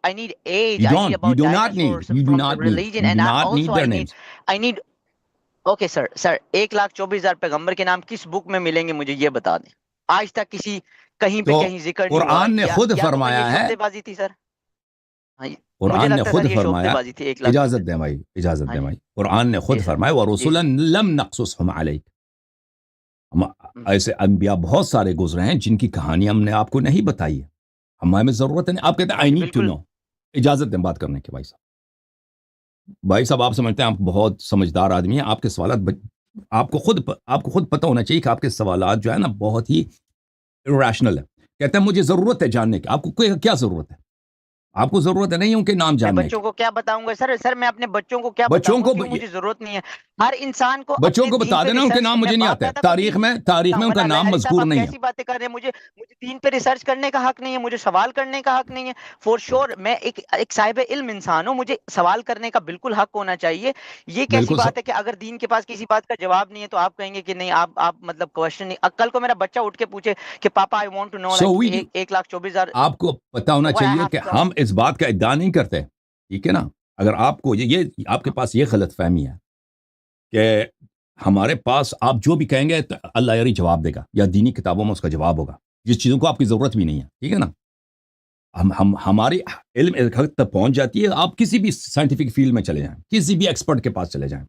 age. I need you about do not need, dinosaurs you do from the not need, religion, you do and not need also their names." I need. Okay, sir. 1,24,000 پیغمبر کے نام کس بک میں ملیں گے مجھے یہ بتا دیں. آج تک کہیں پہ تو کہیں ذکر نہیں ہوا، قرآن نے خود یا تو پھر یہ فرمایا ہے، سوتے بازی تھی سر. ہاں جی مجھے قرآن نے لگتا ہے خود سر یہ شوبتے فرمایا، بازی تھی 1,24,000. اجازت دیں بھائی، اجازت ہاں دیں جی بھائی. قرآن نے جی خود سر فرمایا جی وَرُسُلًا سر. لَمْ نَقْصُصْهُمْ عَلَيْكَ. ایسے انبیاء بہت سارے گزرے ہیں جن کی کہانی ہم نے آپ کو نہیں بتائی ہے، ہمیں ضرورت نہیں. آپ کہتے ہیں ہاں آئی جی نیڈ ٹو بالکل. نو. اجازت دیں بات کرنے کے. بھائی صاحب آپ سمجھتے ہیں آپ بہت سمجھدار آدمی ہیں. آپ کے سوالات آپ کو خود پتہ ہونا چاہیے کہ آپ کے سوالات جو ہے نا بہت ہی irrational ہے. کہتے ہیں مجھے ضرورت ہے جاننے کی. آپ کو کیا ضرورت ہے؟ آپ کو ضرورت نہیں ہے ان کے نام جاننے کی. بچوں کو کیا بتاؤں گا سر میں اپنے بچوں کو کیا بتاؤں گا؟ کیوں مجھے ضرورت نہیں ہے؟ ہر انسان کو بچوں کو بتا دینا ان کے نام مجھے نہیں آتے. تاریخ میں ان کا نام مذکور نہیں ہے. ایسی باتیں کر رہے ہیں. مجھے دین پہ ریسرچ کرنے کا حق نہیں ہے، مجھے سوال کرنے کا حق نہیں ہے. فور شور میں ایک صاحب علم انسان ہوں، مجھے سوال کرنے کا بالکل حق ہونا چاہیے. یہ کیسی بات ہے کہ اگر دین کے پاس کسی بات کا جواب نہیں ہے تو آپ کہیں گے کہ نہیں آپ مطلب کوشچن نہیں. کل کو میرا بچہ اٹھ کے پوچھے کہ پاپا آئی وانٹ ٹو نو 1,24,000. آپ کو پتا ہونا چاہیے کہ ہم اس بات کا ادعا نہیں کرتے، ٹھیک ہے نا. اگر آپ کو یہ آپ کے پاس یہ غلط فہمی ہے کہ ہمارے پاس آپ جو بھی کہیں گے تو اللہ یاری جواب دے گا یا دینی کتابوں میں اس کا جواب ہوگا، جس چیزوں کو آپ کی ضرورت بھی نہیں ہے، ٹھیک ہے نا. ہماری علم ایک حد تک پہنچ جاتی ہے. آپ کسی بھی سائنٹیفک فیلڈ میں چلے جائیں، کسی بھی ایکسپرٹ کے پاس چلے جائیں.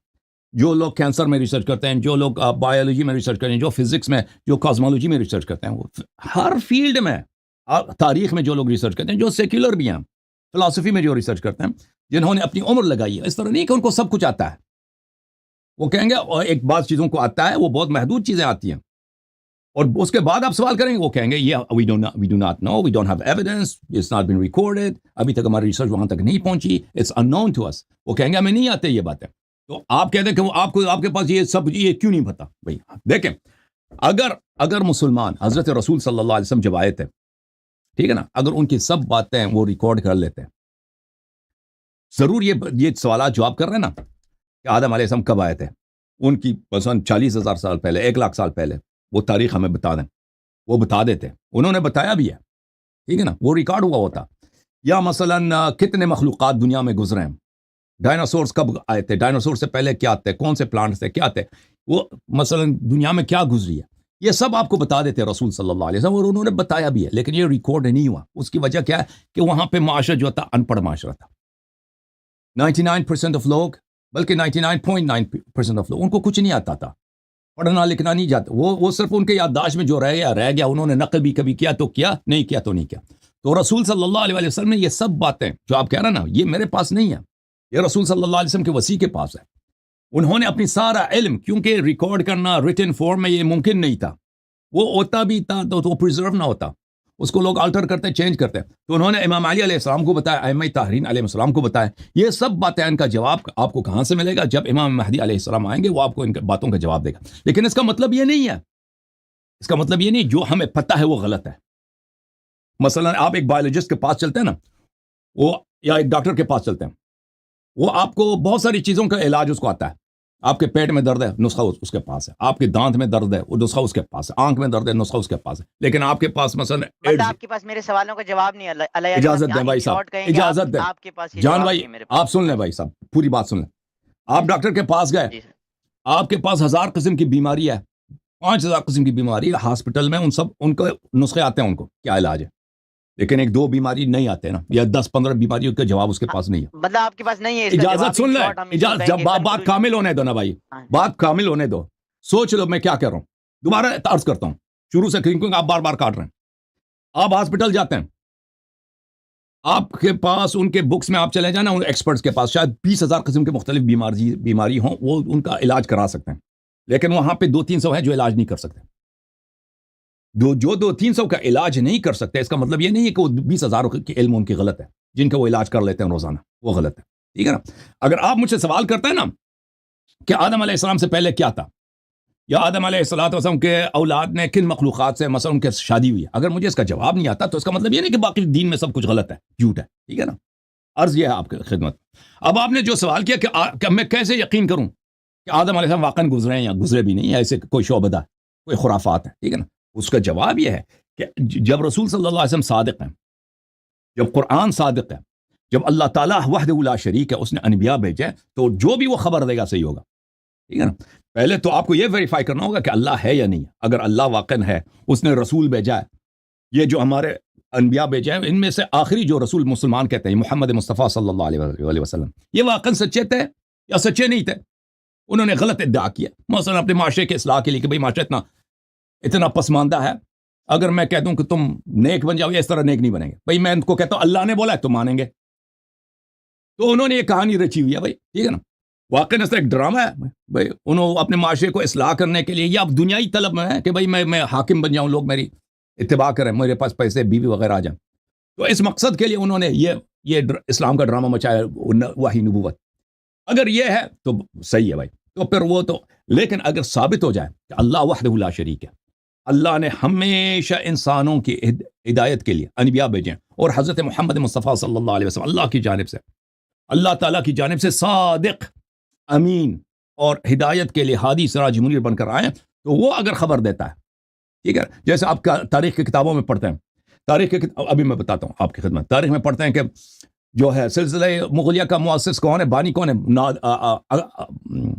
جو لوگ کینسر میں ریسرچ کرتے ہیں، جو لوگ بایولوجی میں ریسرچ کرتے ہیں، جو فزکس میں، جو کاسمولوجی میں ریسرچ کرتے ہیں، وہ ہر فیلڈ میں، تاریخ میں جو لوگ ریسرچ کرتے ہیں، جو سیکولر بھی ہیں، فلسفی میں جو ریسرچ کرتے ہیں، جنہوں نے اپنی عمر لگائی ہے. اس طرح نہیں کہ ان کو سب کچھ آتا ہے. وہ کہیں گے اور ایک بعض چیزوں کو آتا ہے، وہ بہت محدود چیزیں آتی ہیں، اور اس کے بعد آپ سوال کریں گے وہ کہیں گے we do not know, we don't have evidence, it's not been recorded, ابھی تک ہماری ریسرچ وہاں تک نہیں پہنچی, it's unknown to us. وہ کہیں گے ہمیں نہیں آتے یہ باتیں. تو آپ کہتے ہیں کہ آپ کے پاس یہ کیوں نہیں پتا؟ بھائی دیکھیں، اگر مسلمان حضرت رسول صلی اللہ علیہ وسلم جب آئے تھے، ٹھیک ہے نا، اگر ان کی سب باتیں وہ ریکارڈ کر لیتے، ضرور یہ سوالات جو آپ کر رہے ہیں نا کہ آدم علیہ السلام کب آئے تھے، ان کی مثلاً 40,000 سال پہلے، 1,00,000 سال پہلے، وہ تاریخ ہمیں بتا دیں، وہ بتا دیتے. انہوں نے بتایا بھی ہے، ٹھیک ہے نا، وہ ریکارڈ ہوا ہوتا. یا مثلاً کتنے مخلوقات دنیا میں گزرے ہیں، ڈائناسورس کب آئے تھے، ڈائناسور سے پہلے کیا تھے، کون سے پلانٹس تھے، کیا تھے، وہ مثلاً دنیا میں کیا گزری ہے، یہ سب آپ کو بتا دیتے رسول صلی اللہ علیہ وسلم، اور انہوں نے بتایا بھی ہے. لیکن یہ ریکارڈ نہیں ہوا. اس کی وجہ کیا ہے کہ وہاں پہ معاشرہ جو تھا ان پڑھ معاشرہ تھا. 99% آف لوگ، بلکہ 99.9% آف لوگ، ان کو کچھ نہیں آتا تھا، پڑھنا لکھنا نہیں جاتا. وہ صرف ان کے یادداشت میں جو رہ گیا، انہوں نے نقل بھی کبھی کیا تو کیا، نہیں کیا تو نہیں کیا. تو رسول صلی اللہ علیہ وسلم نے یہ سب باتیں جو آپ کہہ رہے ہیں نا، یہ میرے پاس نہیں ہے، یہ رسول صلی اللہ علیہ وسلم کے وسیع کے پاس ہے. انہوں نے اپنی سارا علم، کیونکہ ریکارڈ کرنا ریٹن فارم میں یہ ممکن نہیں تھا، وہ ہوتا بھی تھا تو وہ پریزرو نہ ہوتا، اس کو لوگ آلٹر کرتے، چینج کرتے. تو انہوں نے امام علی علیہ السلام کو بتایا، ائمہ طاہرین علیہ السلام کو بتایا. یہ سب باتیں، ان کا جواب آپ کو کہاں سے ملے گا؟ جب امام مہدی علیہ السلام آئیں گے، وہ آپ کو ان باتوں کا جواب دے گا. لیکن اس کا مطلب یہ نہیں ہے، اس کا مطلب یہ نہیں جو ہمیں پتہ ہے وہ غلط ہے. مثلا آپ ایک بایولوجسٹ کے پاس چلتے ہیں نا، وہ یا ایک ڈاکٹر کے پاس چلتے ہیں، وہ آپ کو بہت ساری چیزوں کا علاج اس کو آتا ہے. آپ کے پیٹ میں درد ہے، نسخہ اس کے پاس ہے. آپ کے دانت میں درد ہے، وہ نسخہ اس کے پاس ہے. آنکھ میں درد ہے، نسخہ اس کے پاس ہے. لیکن آپ کے پاس مثلا آپ کے پاس میرے سوالوں کا جواب نہیں ہے. اجازت دیں بھائی صاحب، اجازت دیں آپ کے پاس جان بھائی، آپ سن لیں بھائی صاحب، پوری بات سن لیں. آپ ڈاکٹر کے پاس گئے، آپ کے پاس 1000 قسم کی بیماری ہے، 5000 قسم کی بیماری ہے. ہاسپٹل میں ان کو نسخے آتے ہیں، ان کو کیا علاج ہے. لیکن 1-2 بیماری نہیں آتے نا، یا 10-15 بیماریوں کا جواب اس کے پاس نہیں ہے. مطلب آپ کے پاس نہیں ہے. اجازت سن لیں، اجازت، جب بات کامل ہونے دو نا بھائی، بات کامل ہونے دو. سوچ لو میں کیا کہہ رہا ہوں. دوبارہ عرض کرتا ہوں شروع سے، کیونکہ آپ بار بار کاٹ رہے ہیں. آپ ہاسپٹل جاتے ہیں، آپ کے پاس ان کے بکس میں آپ چلے جائیں نا، ان ایکسپرٹس کے پاس شاید 20,000 قسم کے مختلف بیماری ہوں، وہ ان کا علاج کرا سکتے ہیں. لیکن وہاں پہ 200-300 ہیں جو علاج نہیں کر سکتے. جو 200-300 کا علاج نہیں کر سکتے، اس کا مطلب یہ نہیں ہے کہ وہ 20,000 کے علم ان کی غلط ہے، جن کا وہ علاج کر لیتے ہیں روزانہ، وہ غلط ہے. ٹھیک ہے نا. اگر آپ مجھ سے سوال کرتے ہیں نا کہ آدم علیہ السلام سے پہلے کیا تھا، یا آدم علیہ السلام کے اولاد نے کن مخلوقات سے مثلا ان کے شادی ہوئی، اگر مجھے اس کا جواب نہیں آتا تو اس کا مطلب یہ نہیں کہ باقی دین میں سب کچھ غلط ہے، جھوٹ ہے. ٹھیک ہے نا. عرض یہ ہے آپ کی خدمت. اب آپ نے جو سوال کیا کہ میں کیسے یقین کروں کہ آدم علیہ السلام واقعا گزرے ہیں یا گزرے بھی نہیں، ایسے کوئی شعبدہ، کوئی خرافات ہے. ٹھیک ہے نا. اس کا جواب یہ ہے کہ جب رسول صلی اللہ علیہ وسلم صادق ہیں، جب قرآن صادق ہے، جب اللہ تعالیٰ وحدہ لا شریک ہے، اس نے انبیاء بھیجے، تو جو بھی وہ خبر دے گا صحیح ہوگا. ٹھیک ہے نا. پہلے تو آپ کو یہ ویریفائی کرنا ہوگا کہ اللہ ہے یا نہیں. اگر اللہ واقعا ہے، اس نے رسول بھیجا ہے، یہ جو ہمارے انبیاء بھیجے ہیں، ان میں سے آخری جو رسول مسلمان کہتے ہیں محمد مصطفیٰ صلی اللہ علیہ وسلم، یہ واقعا سچے تھے یا سچے نہیں تھے؟ انہوں نے غلط ادعا کیا، مثلا اپنے معاشرے کے اصلاح کے لیے کہ بھئی معاشرہ اتنا پسماندہ ہے، اگر میں کہہ دوں کہ تم نیک بن جاؤ، اس طرح نیک نہیں بنیں گے. بھئی میں ان کو کہتا ہوں اللہ نے بولا ہے، تم مانیں گے. تو انہوں نے یہ کہانی رچی ہوئی ہے بھائی. ٹھیک ہے نا. واقعی اس طرح ایک ڈرامہ ہے بھائی. انہوں اپنے معاشرے کو اصلاح کرنے کے لیے، یا اب دنیائی طلب میں ہے کہ بھئی میں حاکم بن جاؤں، لوگ میری اتباع کریں, میرے پاس پیسے بیوی وغیرہ آ جائیں. تو اس مقصد کے لیے انہوں نے یہ اسلام کا ڈرامہ مچایا, وحی نبوت. اگر یہ ہے تو صحیح ہے بھائی, تو پھر وہ تو, لیکن اگر ثابت ہو جائے کہ اللہ وحدہ لا شریک ہے, اللہ نے ہمیشہ انسانوں کی ہدایت کے لیے انبیاء بھیجے, اور حضرت محمد مصطفیٰ صلی اللہ علیہ وسلم اللہ کی جانب سے, اللہ تعالیٰ کی جانب سے صادق, امین اور ہدایت کے لیے ہادی سراج منیر بن کر آئے, تو وہ اگر خبر دیتا ہے, ٹھیک ہے, جیسے آپ کا تاریخ کی کتابوں میں پڑھتے ہیں, تاریخ کی ابھی میں بتاتا ہوں آپ کی خدمت, تاریخ میں پڑھتے ہیں کہ جو ہے سلسلہ مغلیہ کا مؤسس کون ہے, بانی کون ہے,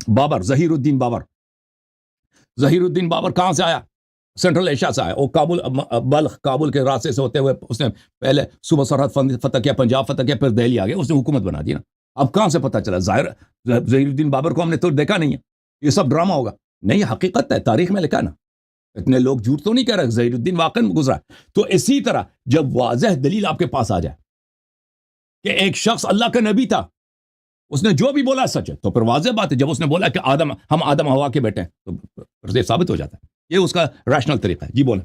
بابر, ظہیر الدین بابر. ظہیر الدین بابر کہاں سے آیا؟ سینٹرل ایشیا سے آیا, وہ کابل, بلخ کابل کے راستے سے ہوتے ہوئے اس نے پہلے صوبہ سرحد فتح کیا, پنجاب فتح کیا, پھر دہلی آ گیا, اس نے حکومت بنا دی نا. اب کہاں سے پتہ چلا؟ ظہیر الدین بابر کو ہم نے تو دیکھا نہیں ہے, یہ سب ڈرامہ ہوگا. نہیں, حقیقت ہے, تاریخ میں لکھا نا, اتنے لوگ جھوٹ تو نہیں کہہ رہے, ظہیر الدین واقعا گزرا. تو اسی طرح جب واضح دلیل آپ کے پاس آ جائے کہ ایک شخص اللہ کا نبی تھا, اس نے جو بھی بولا سچ ہے, تو پھر واضح بات ہے, جب اس نے بولا کہ ہم آدم ہوا کے بیٹے ہیں, تو پھر یہ ثابت ہو جاتا ہے. یہ اس کا ریشنل طریقہ ہے. جی بولیں.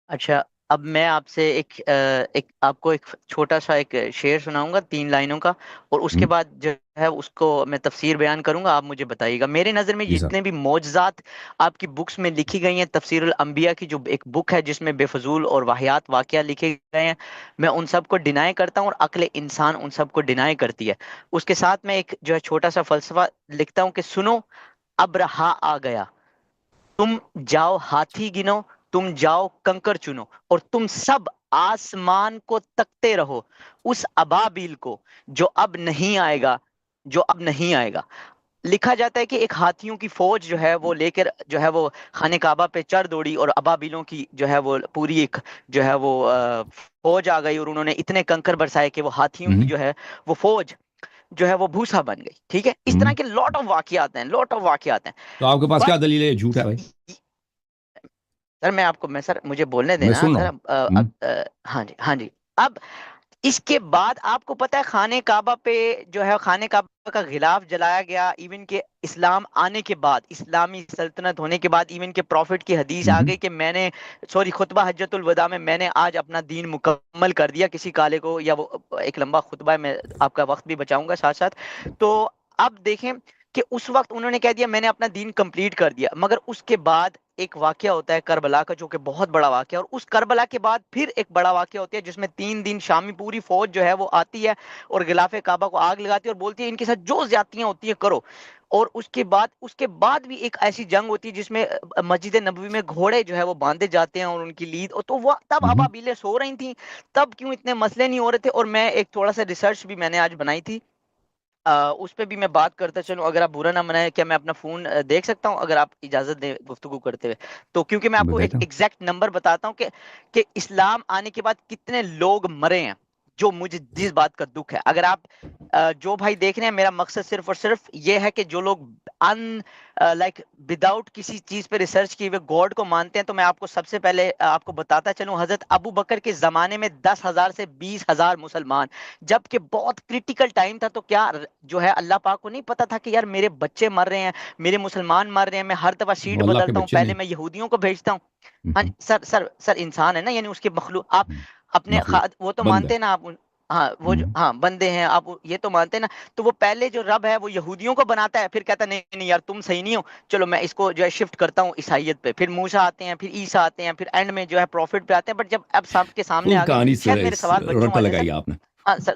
اچھا, اب میں آپ سے آپ کو ایک چھوٹا سا ایک شعر سناؤں گا 3 لائنوں کا, اور اس کے بعد جو ہے اس کو میں تفسیر بیان کروں گا, آپ مجھے بتائیے گا. میرے نظر میں جی سر. جتنے بھی معجزات آپ کی بکس میں لکھی گئی ہیں, تفسیر الانبیاء کی جو ایک بک ہے جس میں بے فضول اور واہیات واقعہ لکھے گئے ہیں, میں ان سب کو ڈینائی کرتا ہوں, اور عقل انسان ان سب کو ڈینائی کرتی ہے. اس کے ساتھ میں ایک جو ہے چھوٹا سا فلسفہ لکھتا ہوں کہ سنو, اب رہا آ گیا, تم جاؤ ہاتھی گنو, تم جاؤ کنکر چنو, اور تم سب آسمان کو تکتے رہو, اس ابابیل کو جو اب نہیں آئے گا, جو اب نہیں آئے گا. لکھا جاتا ہے کہ ایک ہاتھیوں کی فوج جو ہے وہ لے کر جو ہے وہ خانہ کعبہ پہ چڑھ دوڑی, اور ابابیلوں کی جو ہے وہ پوری ایک جو ہے وہ فوج آ گئی, اور انہوں نے اتنے کنکر برسائے کہ وہ ہاتھیوں کی جو ہے وہ فوج جو ہے وہ بھوسا بن گئی. ٹھیک ہے, اس طرح کے لاٹ آف واقعات ہیں, لاٹ آف واقعات ہیں. تو آپ کے پاس کیا دلیل ہے جھوٹ ہے بھائی؟ سر میں آپ کو, سر مجھے بولنے میں دینا سن سر. رہا ہوں. ہاں جی, ہاں جی. اب اس کے بعد آپ کو پتا ہے خانہ کعبہ پہ جو ہے خانہ کعبہ کا غلاف جلایا گیا, ایون کہ اسلام آنے کے بعد, اسلامی سلطنت ہونے کے بعد, ایون کہ پروفٹ کی حدیث آ گئی کہ میں نے خطبہ حجت الوداع میں نے آج اپنا دین مکمل کر دیا کسی کالے کو, یا وہ ایک لمبا خطبہ ہے, میں آپ کا وقت بھی بچاؤں گا ساتھ ساتھ. تو اب دیکھیں کہ اس وقت انہوں نے کہہ دیا میں نے اپنا دین کمپلیٹ کر دیا, مگر اس کے بعد ایک واقعہ ہوتا ہے کربلا کا, جو کہ بہت بڑا واقعہ ہے, اور اس کربلا کے بعد پھر ایک بڑا واقعہ ہوتا ہے جس میں 3 دن شامی پوری فوج جو ہے وہ آتی ہے اور غلاف کعبہ کو آگ لگاتی ہے, اور بولتی ہے ان کے ساتھ جو زیادتیاں ہوتی ہیں کرو. اور اس کے بعد بھی ایک ایسی جنگ ہوتی ہے جس میں مسجد نبوی میں گھوڑے جو ہے وہ باندھے جاتے ہیں, اور ان کی لید, تو وہ تب ابابیلیں سو رہی تھیں, تب کیوں اتنے مسئلے نہیں ہو رہے تھے. اور میں ایک تھوڑا سا ریسرچ بھی میں نے آج بنائی تھی, اس پہ بھی میں بات کرتا چلوں, اگر آپ برا نہ منائیں. کیا میں اپنا فون دیکھ سکتا ہوں اگر آپ اجازت دیں گفتگو کرتے ہوئے؟ تو کیونکہ میں آپ کو ایک ایگزیکٹ نمبر بتاتا ہوں کہ اسلام آنے کے بعد کتنے لوگ مرے ہیں, جو مجھے جس بات کا دکھ ہے. اگر آپ جو بھائی دیکھ رہے ہیں, میرا مقصد صرف اور صرف یہ ہے کہ جو لوگ لائک وداؤٹ کسی چیز پہ ریسرچ کیے ہوئے گاڈ کو مانتے ہیں, تو میں آپ کو سب سے پہلے آپ کو بتاتا چلوں, حضرت ابو بکر کے زمانے میں 10,000 سے 20,000 مسلمان, جبکہ بہت کریٹیکل ٹائم تھا. تو کیا جو ہے اللہ پاک کو نہیں پتا تھا کہ یار میرے بچے مر رہے ہیں, میرے مسلمان مر رہے ہیں, میں ہر دفعہ سیٹ بدلتا ہوں, پہلے میں یہودیوں کو بھیجتا ہوں. ہاں سر انسان ہے نا, یعنی اس کے مخلوق, آپ اپنے وہ تو مانتے ہیں نا آپ, ہاں وہ ہاں بندے ہیں, آپ یہ تو مانتے ہیں نا. تو وہ پہلے جو رب ہے وہ یہودیوں کو بناتا ہے, پھر کہتا ہے نہیں یار تم صحیح نہیں ہو, چلو میں اس کو جو ہے شفٹ کرتا ہوں عیسائیت پہ. پھر موسیٰ آتے ہیں, پھر عیسیٰ آتے ہیں, پھر اینڈ میں جو ہے پروفٹ پہ آتے ہیں. بٹ جب اب سب کے سامنے آ گئے, شاید میرے سوال بچوں والے ہیں سر.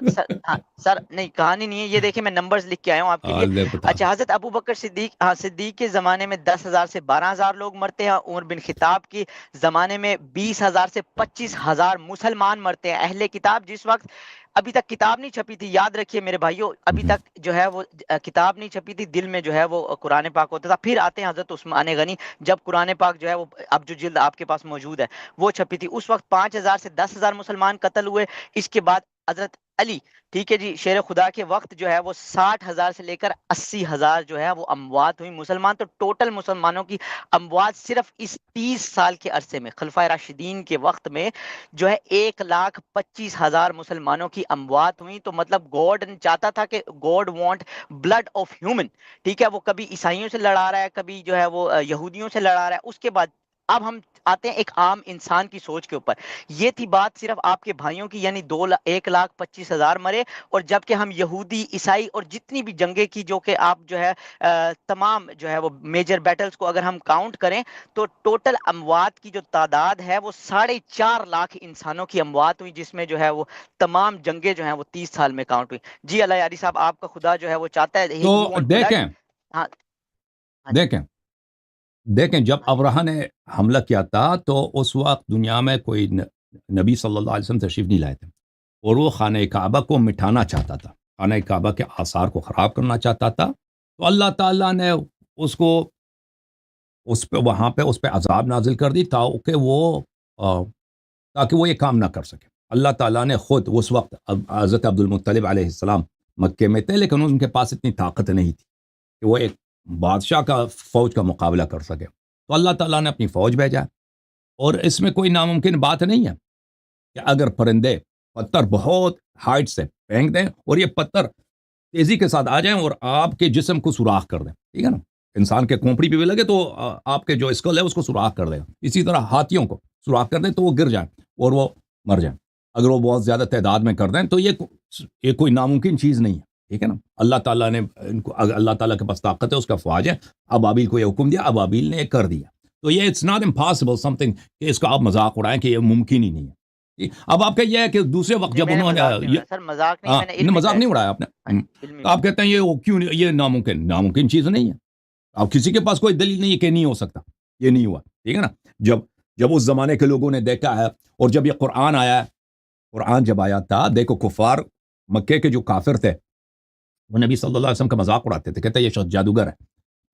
ہاں سر نہیں کہانی نہیں ہے یہ, دیکھیں میں نمبرز لکھ کے آیا ہوں آپ کے لیے. اچھا, حضرت ابو بکر صدیق کے زمانے میں 10,000 سے 12,000 لوگ مرتے ہیں. عمر بن خطاب کے زمانے میں 20,000 سے 25,000 مسلمان مرتے ہیں. اہل کتاب جس وقت ابھی تک کتاب نہیں چھپی تھی, یاد رکھیے میرے بھائیوں, ابھی تک جو ہے وہ کتاب نہیں چھپی تھی, دل میں جو ہے وہ قرآن پاک ہوتا تھا. پھر آتے ہیں حضرت عثمان غنی, جب قرآن پاک جو ہے وہ اب جو جلد آپ کے پاس موجود ہے وہ چھپی تھی. اس وقت 5,000 سے 10,000 مسلمان قتل ہوئے. اس کے بعد حضرت علی, ٹھیک ہے جی, شیر خدا کے وقت جو ہے وہ 60,000 سے لے کر 80,000 جو ہے وہ اموات ہوئی مسلمان. تو ٹوٹل مسلمانوں کی اموات صرف اس 30 سال کے عرصے میں, خلفائے راشدین کے وقت میں جو ہے 1,25,000 مسلمانوں کی اموات ہوئی. تو مطلب گاڈ چاہتا تھا کہ God want blood of human, ٹھیک ہے, وہ کبھی عیسائیوں سے لڑا رہا ہے, کبھی جو ہے وہ یہودیوں سے لڑا رہا ہے. اس کے بعد اب ہم آتے ہیں ایک عام انسان کی سوچ کے اوپر. یہ تھی بات صرف آپ کے بھائیوں کی، یعنی 1,25,000 مرے، اور جبکہ ہم یہودی عیسائی اور جتنی بھی جنگیں کی جو کہ آپ جو ہے تمام جو ہے وہ میجر بیٹلز کو اگر ہم کاؤنٹ کریں تو ٹوٹل اموات کی جو تعداد ہے وہ 4.5 لاکھ انسانوں کی اموات ہوئی، جس میں جو ہے وہ تمام جنگیں جو ہیں وہ 30 سال میں کاؤنٹ ہوئی. جی اللہ یاری صاحب، آپ کا خدا جو ہے وہ چاہتا ہے تو he want blood. دیکھیں ہاں ہاں جی دیکھیں دیکھیں جب ہاں جی ابرہہ نے حملہ کیا تھا تو اس وقت دنیا میں کوئی نبی صلی اللہ علیہ وسلم تشریف نہیں لائے تھے، اور وہ خانہ کعبہ کو مٹھانا چاہتا تھا، خانہ کعبہ کے آثار کو خراب کرنا چاہتا تھا. تو اللہ تعالیٰ نے اس کو اس پہ وہاں پہ اس پہ عذاب نازل کر دی تاکہ وہ یہ کام نہ کر سکے. اللہ تعالیٰ نے خود اس وقت حضرت عبد المطلب علیہ السلام مکے میں تھے، لیکن ان کے پاس اتنی طاقت نہیں تھی کہ وہ ایک بادشاہ کا فوج کا مقابلہ کر سکے. تو اللہ تعالیٰ نے اپنی فوج بھیجا، اور اس میں کوئی ناممکن بات نہیں ہے کہ اگر پرندے پتھر بہت ہائٹ سے پھینک دیں اور یہ پتھر تیزی کے ساتھ آ جائیں اور آپ کے جسم کو سوراخ کر دیں، ٹھیک ہے نا، انسان کے کھوپڑی پہ بھی لگے تو آپ کے جو اسکل ہے اس کو سوراخ کر دے گا. اسی طرح ہاتھیوں کو سوراخ کر دیں تو وہ گر جائیں اور وہ مر جائیں. اگر وہ بہت زیادہ تعداد میں کر دیں تو یہ کوئی ناممکن چیز نہیں ہے، ٹھیک ہے نا. اللہ تعالیٰ نے ان کو، اللہ تعالیٰ کے پاس طاقت ہے، اس کا فوج ہے. ابابیل کو یہ حکم دیا، ابابیل نے یہ کر دیا. تو یہ it's not impossible something کہ اس کا آپ مذاق اڑائیں کہ یہ ممکن ہی نہیں ہے. اب آپ کا یہ ہے کہ دوسرے وقت جب انہوں نے سر مذاق نہیں، میں نے علم مذاق نہیں اڑایا آپ نے، آپ کہتے ہیں یہ کیوں یہ ناممکن چیز نہیں ہے. اب کسی کے پاس کوئی دلیل نہیں ہے کہ نہیں ہو سکتا، یہ نہیں ہوا، ٹھیک ہے نا. جب اس زمانے کے لوگوں نے دیکھا ہے، اور جب یہ قرآن آیا ہے، قرآن جب آیا تھا، دیکھو کفار مکے کے جو کافر تھے وہ نبی صلی اللہ علیہ وسلم کا مذاق اڑاتے تھے، کہتے ہیں یہ شخص جادوگر ہے،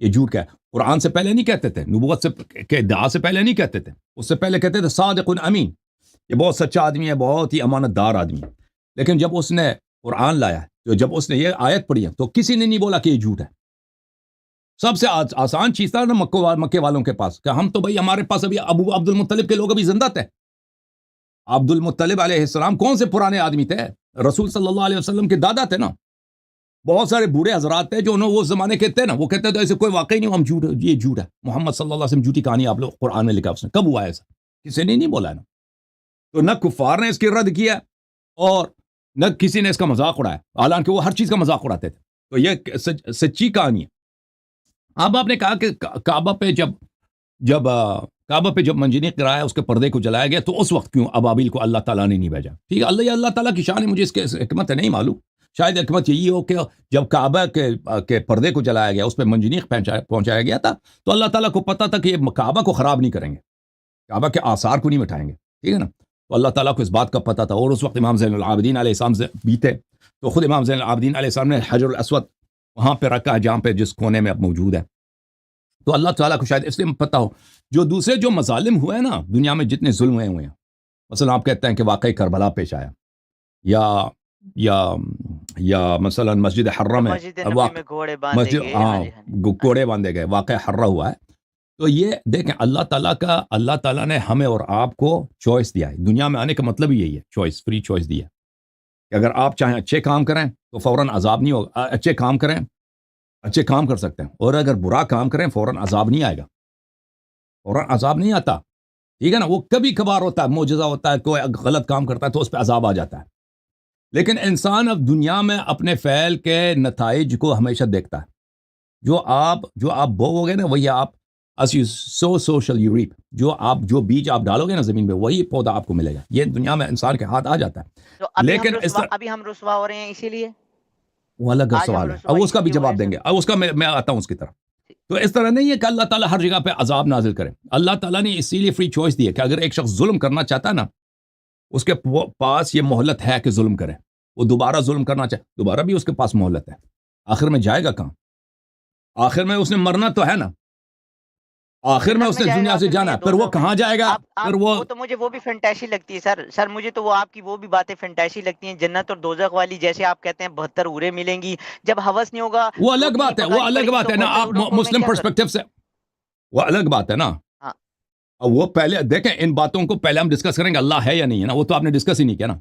یہ جھوٹ کا ہے. قرآن سے پہلے نہیں کہتے تھے، نبوت سے کے ادعا سے پہلے نہیں کہتے تھے، اس سے پہلے کہتے تھے صادق امین، یہ بہت سچا آدمی ہے، بہت ہی امانت دار آدمی ہے. لیکن جب اس نے قرآن لایا، تو جب اس نے یہ آیت پڑھی ہے تو کسی نے نہیں بولا کہ یہ جھوٹ ہے. سب سے آسان چیز تھا نا مکے والوں کے پاس کہ ہم تو بھائی ہمارے پاس ابھی ابو عبد المطلب کے لوگ ابھی زندہ تھے. عبد المطلب علیہ السلام کون سے پرانے آدمی تھے؟ رسول صلی اللہ علیہ وسلم کے دادا تھے نا. بہت سارے بوڑھے حضرات تھے جو وہ زمانے کے تھے نا، وہ کہتے تھے ایسے کوئی واقعی نہیں، ہم جھوٹ، یہ جھوٹ ہے، محمد صلی اللہ علیہ وسلم جھوٹی کہانی آپ لوگ قرآن میں لکھا، اس نے کب ہوا ایسا؟ کسی نے نہیں بولا ہے نا. تو نہ کفار نے اس کی رد کیا اور نہ کسی نے اس کا مذاق اڑایا، حالانکہ وہ ہر چیز کا مذاق اڑاتے تھے. تو یہ سچی کہانی ہے. اب آپ نے کہا کہ کعبہ پہ جب منجنیق گرایا، اس کے پردے کو جلایا گیا، تو اس وقت کیوں ابابیل کو اللہ تعالیٰ نے نہیں بھیجا؟ ٹھیک ہے، اللہ تعالیٰ کی شان ہے، مجھے اس کے حکمت ہے نہیں معلوم. شاید حکمت یہی ہو کہ جب کعبہ کے پردے کو جلایا گیا، اس پہ منجنیق پہنچایا گیا تھا، تو اللہ تعالیٰ کو پتا تھا کہ یہ کعبہ کو خراب نہیں کریں گے، کعبہ کے آثار کو نہیں مٹائیں گے، ٹھیک ہے نا. تو اللہ تعالیٰ کو اس بات کا پتا تھا، اور اس وقت امام زین العابدین علیہ السلام بھی تھے. تو خود امام زین العابدین علیہ السلام نے حجر الاسود وہاں پہ رکھا ہے جہاں پہ جس کونے میں اب موجود ہے. تو اللہ تعالیٰ کو شاید اس لیے پتا ہو. جو دوسرے جو مظالم ہوئے ہیں نا دنیا میں، جتنے ظلم ہوئے ہیں، مثلا آپ کہتے ہیں کہ واقعی کربلا پیش آیا، یا مثلا مسجد حرہ میں گھوڑے باندھے گئے، واقعہ حرہ ہوا ہے. تو یہ دیکھیں اللہ تعالیٰ نے ہمیں اور آپ کو چوائس دیا ہے. دنیا میں آنے کا مطلب ہی یہی ہے، چوائس، فری چوائس دی ہے کہ اگر آپ چاہیں اچھے کام کریں تو فوراً عذاب نہیں ہوگا، اچھے کام کریں، اچھے کام کر سکتے ہیں، اور اگر برا کام کریں فوراً عذاب نہیں آئے گا، فوراً عذاب نہیں آتا، ٹھیک ہے نا. وہ کبھی کبھار ہوتا ہے، معجزہ ہوتا ہے، کوئی غلط کام کرتا ہے تو اس پہ عذاب آ جاتا ہے. لیکن انسان اب دنیا میں اپنے فعل کے نتائج کو ہمیشہ دیکھتا ہے. جو آپ بوؤ گے نا وہی آپ سوشل یوریپ، جو بیج آپ ڈالو گے نا زمین پہ وہی پودا آپ کو ملے گا. یہ دنیا میں انسان کے ہاتھ آ جاتا ہے. لیکن ابھی ہم رسوا ہو رہے ہیں، اسی لیے وہ الگ سوال ہے، اب اس کا بھی جواب دیں گے، اب اس کا میں آتا ہوں اس کی طرف. تو اس طرح نہیں ہے کہ اللہ تعالیٰ ہر جگہ پہ عذاب نازل کرے. اللہ تعالیٰ نے اسی لیے فری چوائس دی ہے کہ اگر ایک شخص ظلم کرنا چاہتا ہے نا، اس کے پاس یہ مہلت ہے کہ ظلم کرے. وہ دوبارہ ظلم کرنا چاہے، دوبارہ بھی اس کے پاس مہلت ہے. آخر میں جائے گا کہاں؟ آخر میں اس نے مرنا تو ہے نا، آخر میں اس نے دنیا سے جانا ہے، پھر وہ کہاں جائے گا؟ پھر وہ تو مجھے وہ بھی فینٹیسی لگتی ہے سر مجھے تو وہ آپ کی وہ بھی باتیں فینٹیسی لگتی ہیں، جنت اور دوزخ والی، جیسے آپ کہتے ہیں 72 حوریں ملیں گی. جب ہوس نہیں ہوگا وہ الگ بات ہے، وہ الگ بات ہے نا. آپ مسلم پرسپیکٹیو سے وہ الگ بات ہے نا. وہ پہلے دیکھیں، ان باتوں کو پہلے ہم ڈسکس کریں گے، اللہ ہے یا نہیں ہے نا. وہ تو آپ نے ڈسکس ہی نہیں کیا نا.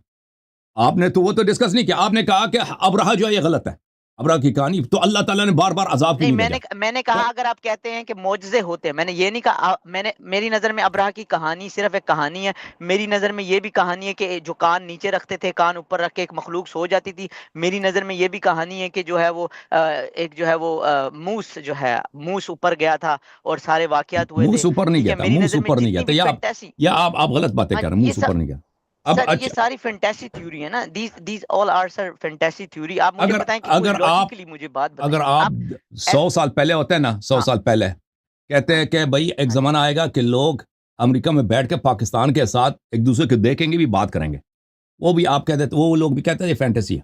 آپ نے تو وہ تو ڈسکس نہیں کیا. آپ نے کہا کہ ابرہہ جو ہے یہ غلط ہے. ابرا کی کہانی تو اللہ تعالیٰ نے بار بار عذاب کیوں نہیں، نہیں میں نے کہا اگر آپ کہتے ہیں کہ معجزے ہوتے ہیں، میں نے یہ نہیں کہا، میری نظر میں ابراہ کی کہانی صرف ایک کہانی ہے. میری نظر میں یہ بھی کہانی ہے کہ جو کان نیچے رکھتے تھے، کان اوپر رکھ کے ایک مخلوق سو جاتی تھی. میری نظر میں یہ بھی کہانی ہے کہ جو ہے وہ ایک جو ہے وہ موس اوپر گیا تھا اور سارے واقعات ہوئے منہ تھے. اوپر نہیں ٹھیک گیا ہے، تھا، میری منہ نظر میں اوپر نہیں گیا جتنی تھا، بھی فینٹیسی، یا آپ غلط باتیں کر رہے ہیں، منہ اوپر نہیں گیا. اب سر یہ اچھا، ساری فینٹیسی تھیوری ہے نا، these all are sir fantasy theory. آپ مجھے بتائیں کہ کوئی لاجیکلی مجھے بات بتائیں. اگر آپ 100 سال پہلے ہوتے ہیں نا، 100 سال پہلے کہتے ہیں کہ بھائی ایک زمانہ آئے گا کہ لوگ امریکہ میں بیٹھ کے پاکستان کے ساتھ ایک دوسرے کو دیکھیں گے بھی، بات کریں گے، وہ بھی آپ کہتے وہ لوگ بھی کہتے ہیں یہ فینٹیسی ہے.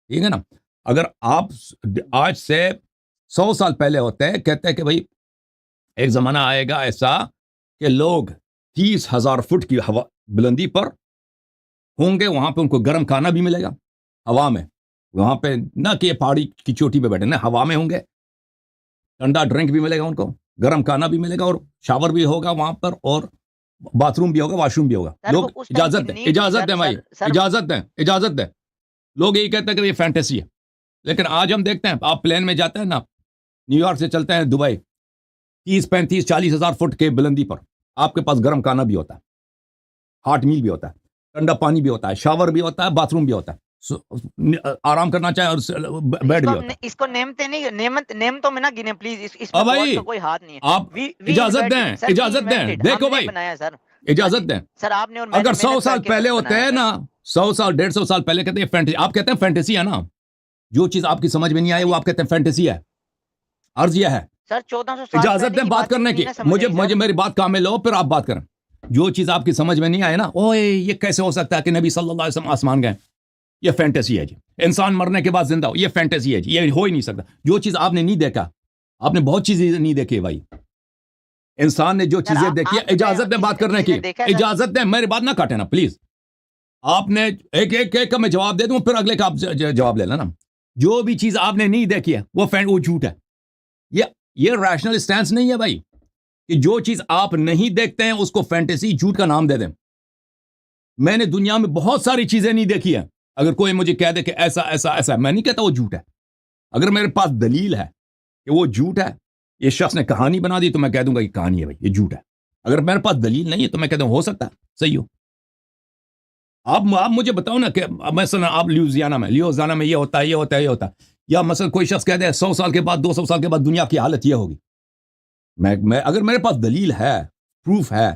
ٹھیک ہے نا. اگر آپ آج سے 100 سال پہلے ہوتے ہیں، کہتے ہیں کہ بھائی ایک زمانہ آئے گا ایسا کہ لوگ 30,000 فٹ کی بلندی پر ہوں گے، وہاں پہ ان کو گرم کھانا بھی ملے گا ہوا میں، وہاں پہ نہ کہ پہاڑی کی چوٹی پہ بیٹھے، نہ ہوا میں ہوں گے، ٹھنڈا ڈرنک بھی ملے گا ان کو، گرم کھانا بھی ملے گا، اور شاور بھی ہوگا وہاں پر، اور باتھ روم بھی ہوگا، واش روم بھی ہوگا. لوگ اجازت دیں بھائی، اجازت دیں. لوگ یہی کہتے ہیں کہ یہ فینٹیسی ہے. لیکن آج ہم دیکھتے ہیں، آپ پلین میں جاتے ہیں نا، نیو یارک سے چلتے ہیں دبئی، 30 35 40 ہزار فٹ کے بلندی پر آپ کے پاس گرم کھانا بھی ہوتا ہے، ہاٹ میل بھی ہوتا ہے، ٹھنڈا پانی بھی ہوتا ہے، شاور بھی ہوتا ہے، باتھ روم بھی ہوتا ہے، آرام کرنا چاہے اور بیڈ بھی ہوتا ہے. اس کو نعمتوں میں نہ گنے پلیز، اس اب میں بھائی کا کوئی ہاتھ نہیں ہے. آپ اجازت دیں، دیکھو بھائی اجازت دیں. سر آپ نے اگر 100 سال پہلے ہوتے ہیں نا، 100 سال 150 سال پہلے کہتے ہیں فینٹیسی، آپ کہتے ہیں فینٹیسی ہے نا، جو چیز آپ کی سمجھ میں نہیں آئی وہ آپ کہتے ہیں فینٹیسی ہے. عرض یہ ہے سر 1400 سال اجازت دیں بات کرنے کی، مجھے میری بات کامل ہو پھر آپ بات کریں. جو چیز آپ کی سمجھ میں نہیں آئے نا، اوے یہ کیسے ہو سکتا ہے کہ نبی صلی اللہ علیہ وسلم آسمان گئے، یہ فینٹیسی ہے جی. انسان مرنے کے بعد زندہ ہو، یہ فینٹیسی ہے جی، یہ ہو ہی نہیں سکتا. جو چیز آپ نے نہیں دیکھا، آپ نے بہت چیزیں نہیں دیکھی بھائی. انسان نے جو چیزیں دیکھی ہے، اجازت دیں بات کرنے کی، اجازت دیں، میری بات نہ کاٹے نا پلیز. آپ نے ایک کا میں جواب دے دوں، پھر اگلے کا آپ جواب لے لینا. جو بھی چیز آپ نے نہیں دیکھی ہے وہ جھوٹ ہے. یہ ریشنل سٹینس نہیں ہے بھائی، کہ جو چیز آپ نہیں دیکھتے ہیں اس کو فینٹیسی، جھوٹ کا نام دے دیں. میں نے دنیا میں بہت ساری چیزیں نہیں دیکھی ہیں، اگر کوئی مجھے کہہ دے کہ ایسا ایسا ایسا، میں نہیں کہتا وہ جھوٹ ہے. اگر میرے پاس دلیل ہے کہ وہ جھوٹ ہے، یہ شخص نے کہانی بنا دی، تو میں کہہ دوں گا یہ کہانی ہے بھائی، یہ جھوٹ ہے. اگر میرے پاس دلیل نہیں ہے تو میں کہتا ہوں ہو سکتا ہے صحیح ہو. آپ مجھے بتاؤ نا کہ مثلا آپ لیوزیانا میں یہ ہوتا ہے، یہ ہوتا ہے، یہ ہوتا ہے، یا مثلا کوئی شخص کہہ دے 100 سال کے بعد 200 سال کے بعد دنیا کی حالت یہ ہوگی. میں اگر میرے پاس دلیل ہے، پروف ہے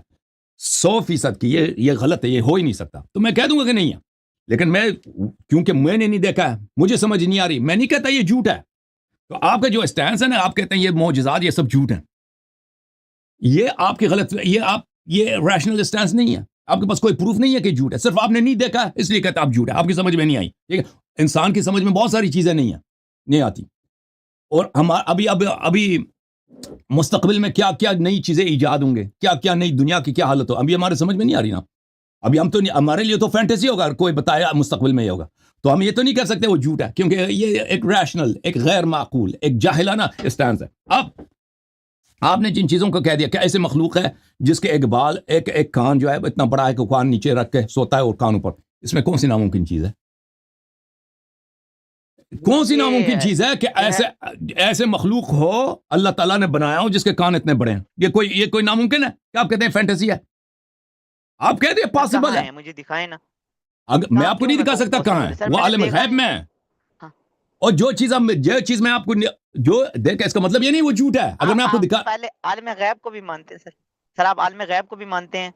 100% کی یہ غلط ہے، یہ ہو ہی نہیں سکتا، تو میں کہہ دوں گا کہ نہیں ہے. لیکن کیونکہ میں نے نہیں دیکھا ہے، مجھے سمجھ نہیں آ رہی، میں نہیں کہتا یہ جھوٹ ہے. تو آپ کا جو اسٹینس ہے نا، آپ کہتے ہیں یہ معجزات یہ سب جھوٹ ہیں، یہ آپ کی غلط، یہ ریشنل اسٹینس نہیں ہے. آپ کے پاس کوئی پروف نہیں ہے کہ جھوٹ ہے، صرف آپ نے نہیں دیکھا اس لیے کہتے آپ جھوٹ ہے، آپ کی سمجھ میں نہیں آئی. ٹھیک ہے، انسان کی سمجھ میں بہت ساری چیزیں نہیں آتی. اور ہم ابھی مستقبل میں کیا کیا نئی چیزیں ایجاد ہوں گے، کیا کیا نئی دنیا کی کیا حالت ہو، ابھی ہمارے سمجھ میں نہیں آ رہی نا. ابھی ہم تو نہیں، ہمارے لیے تو فینٹیسی ہوگا، کوئی بتایا مستقبل میں یہ ہوگا، تو ہم یہ تو نہیں کہہ سکتے وہ جھوٹ ہے، کیونکہ یہ ایک ریشنل، ایک غیر معقول، ایک جاہلانہ اسٹینس ہے. اب آپ نے جن چیزوں کو کہہ دیا کہ ایسے مخلوق ہے جس کے ایک بال، ایک کان جو ہے اتنا بڑا ہے کہ کان نیچے رکھ کے سوتا ہے اور کان اوپر، اس میں کون سی ناممکن چیز ہے؟ کون سی ناممکن چیز ہے کہ ایسے مخلوق ہو اللہ تعالیٰ نے بنایا ہو جس کے کان اتنے بڑے ہیں؟ یہ کوئی ناممکن ہے کہ آپ کہتے ہیں فینٹیسی ہے؟ آپ کہتے ہیں پاسبل ہے، مجھے دکھائیں نا. میں آپ کو نہیں دکھا سکتا کہاں ہے، وہ عالم غیب میں ہے. اور جو چیز میں آپ کو جو دیکھا، اس کا مطلب یہ نہیں وہ جھوٹ ہے. اگر میں آپ کو دکھا، پہلے عالم غیب کو بھی مانتے ہیں سر آپ عالم غیب کو بھی مانتے ہیں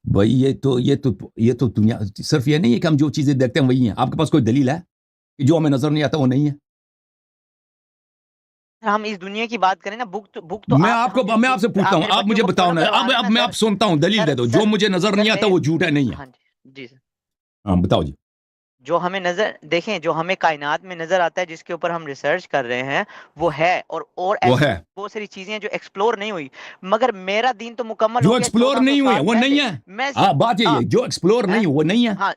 بھائی. یہ تو دنیا صرف یہ نہیں ہے کہ ہم جو چیزیں دیکھتے ہیں وہی ہیں. آپ کے پاس کوئی دلیل ہے کہ جو ہمیں نظر نہیں آتا وہ نہیں ہے؟ ہم اس دنیا کی بات کریں نا، بک تو میں آپ سے پوچھتا ہوں، آپ مجھے بتاؤ نا. اب میں آپ سنتا ہوں، دلیل دے دو. جو مجھے نظر نہیں آتا وہ جھوٹ ہے، نہیں ہے. جی سر، ہاں بتاؤ جی. جو ہمیں دیکھیں، جو ہمیں کائنات میں نظر آتا ہے، جس کے اوپر ہم ریسرچ کر رہے ہیں، وہ ہے. اور بہت ساری چیزیں جو ایکسپلور نہیں ہوئی، مگر میرا دین تو مکمل جو ایکسپلور نہیں ہوئی وہ نہیں ہے. بات یہ ہے، جو ایکسپلور نہیں وہ نہیں ہے. ہاں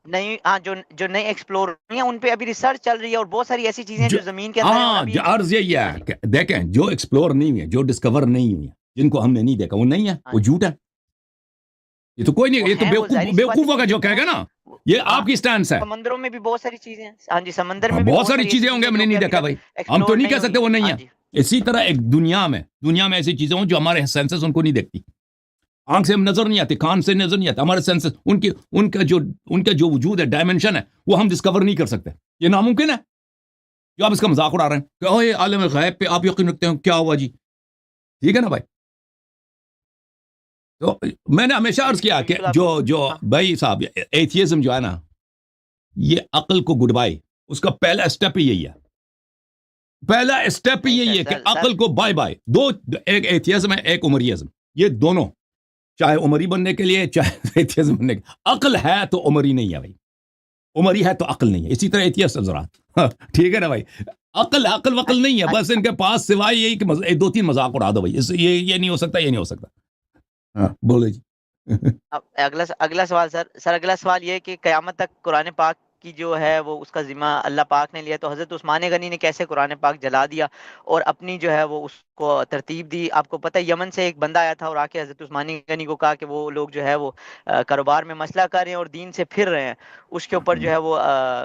جو نئی ایکسپلور ہوئی ہیں ان پہ ابھی ریسرچ چل رہی ہے، اور بہت ساری ایسی چیزیں جو زمین کے اندر ہیں. جو عرض یہی ہے کہ دیکھیں، جو ایکسپلور نہیں ہوئی، جو ڈسکور نہیں ہوئی، جن کو ہم نے نہیں دیکھا وہ نہیں ہے، وہ جھوٹ ہے. یہ تو کوئی نہیں, یہ تو بیوقوفوں کا جو کہے گا نا, یہ آپ کی سٹینس ہے. سمندروں میں بھی بہت ساری چیزیں ہیں. ہاں جی, سمندر میں بھی بہت ساری چیزیں ہوں گے, ہم نے نہیں دیکھا بھائی, ہم تو نہیں کہہ سکتے وہ نہیں ہے. اسی طرح ایک دنیا میں ایسی چیزیں ہوں جو ہمارے سینسز ان کو نہیں دیکھتی, آنکھ سے ہم نظر نہیں آتے, کان سے نظر نہیں آتے, ہمارے سینسز ان کا جو وجود ہے, ڈائمنشن ہے, وہ ہم ڈسکور نہیں کر سکتے. یہ ناممکن ہے. جو آپ اس کا مذاق اڑا رہے ہیں کہ یہ عالم غیب پہ آپ یقین رکھتے ہیں, کیا ہوا جی, ٹھیک ہے نا بھائی. تو میں نے ہمیشہ عرض کیا کہ جو بھائی صاحب ایتھیزم جو ہے نا, یہ عقل کو گڈ بائی, اس کا پہلا اسٹیپ ہی یہی ہے. پہلا اسٹیپ ہی یہی ہے کہ عقل کو بائی بائی. دو, ایک ایتھیزم ہے, ایک عمریزم. یہ دونوں, چاہے عمری بننے کے لیے چاہے ایتھیزم بننے کے, عقل ہے تو عمری نہیں ہے بھائی, عمری ہے تو عقل نہیں ہے. اسی طرح ایتھیسٹ حضرات, ٹھیک ہے نا بھائی, عقل وقل نہیں ہے, بس ان کے پاس سوائے یہی کہ دو تین مذاق اڑا دو بھائی, یہ نہیں ہو سکتا, یہ نہیں ہو سکتا. ہاں بولے جی. اگلا سوال سر, اگلا سوال یہ کہ قیامت تک قرآن پاک کی جو ہے وہ اس کا ذمہ اللہ پاک نے لیا, تو حضرت عثمان غنی نے کیسے قرآن پاک جلا دیا اور اپنی جو ہے وہ اس کو ترتیب دی؟ آپ کو پتہ ہے یمن سے ایک بندہ آیا تھا اور آ کے حضرت عثمان غنی کو کہا کہ وہ لوگ جو ہے وہ کاروبار میں مسئلہ کر رہے ہیں اور دین سے پھر رہے ہیں. اس کے اوپر جو ہے وہ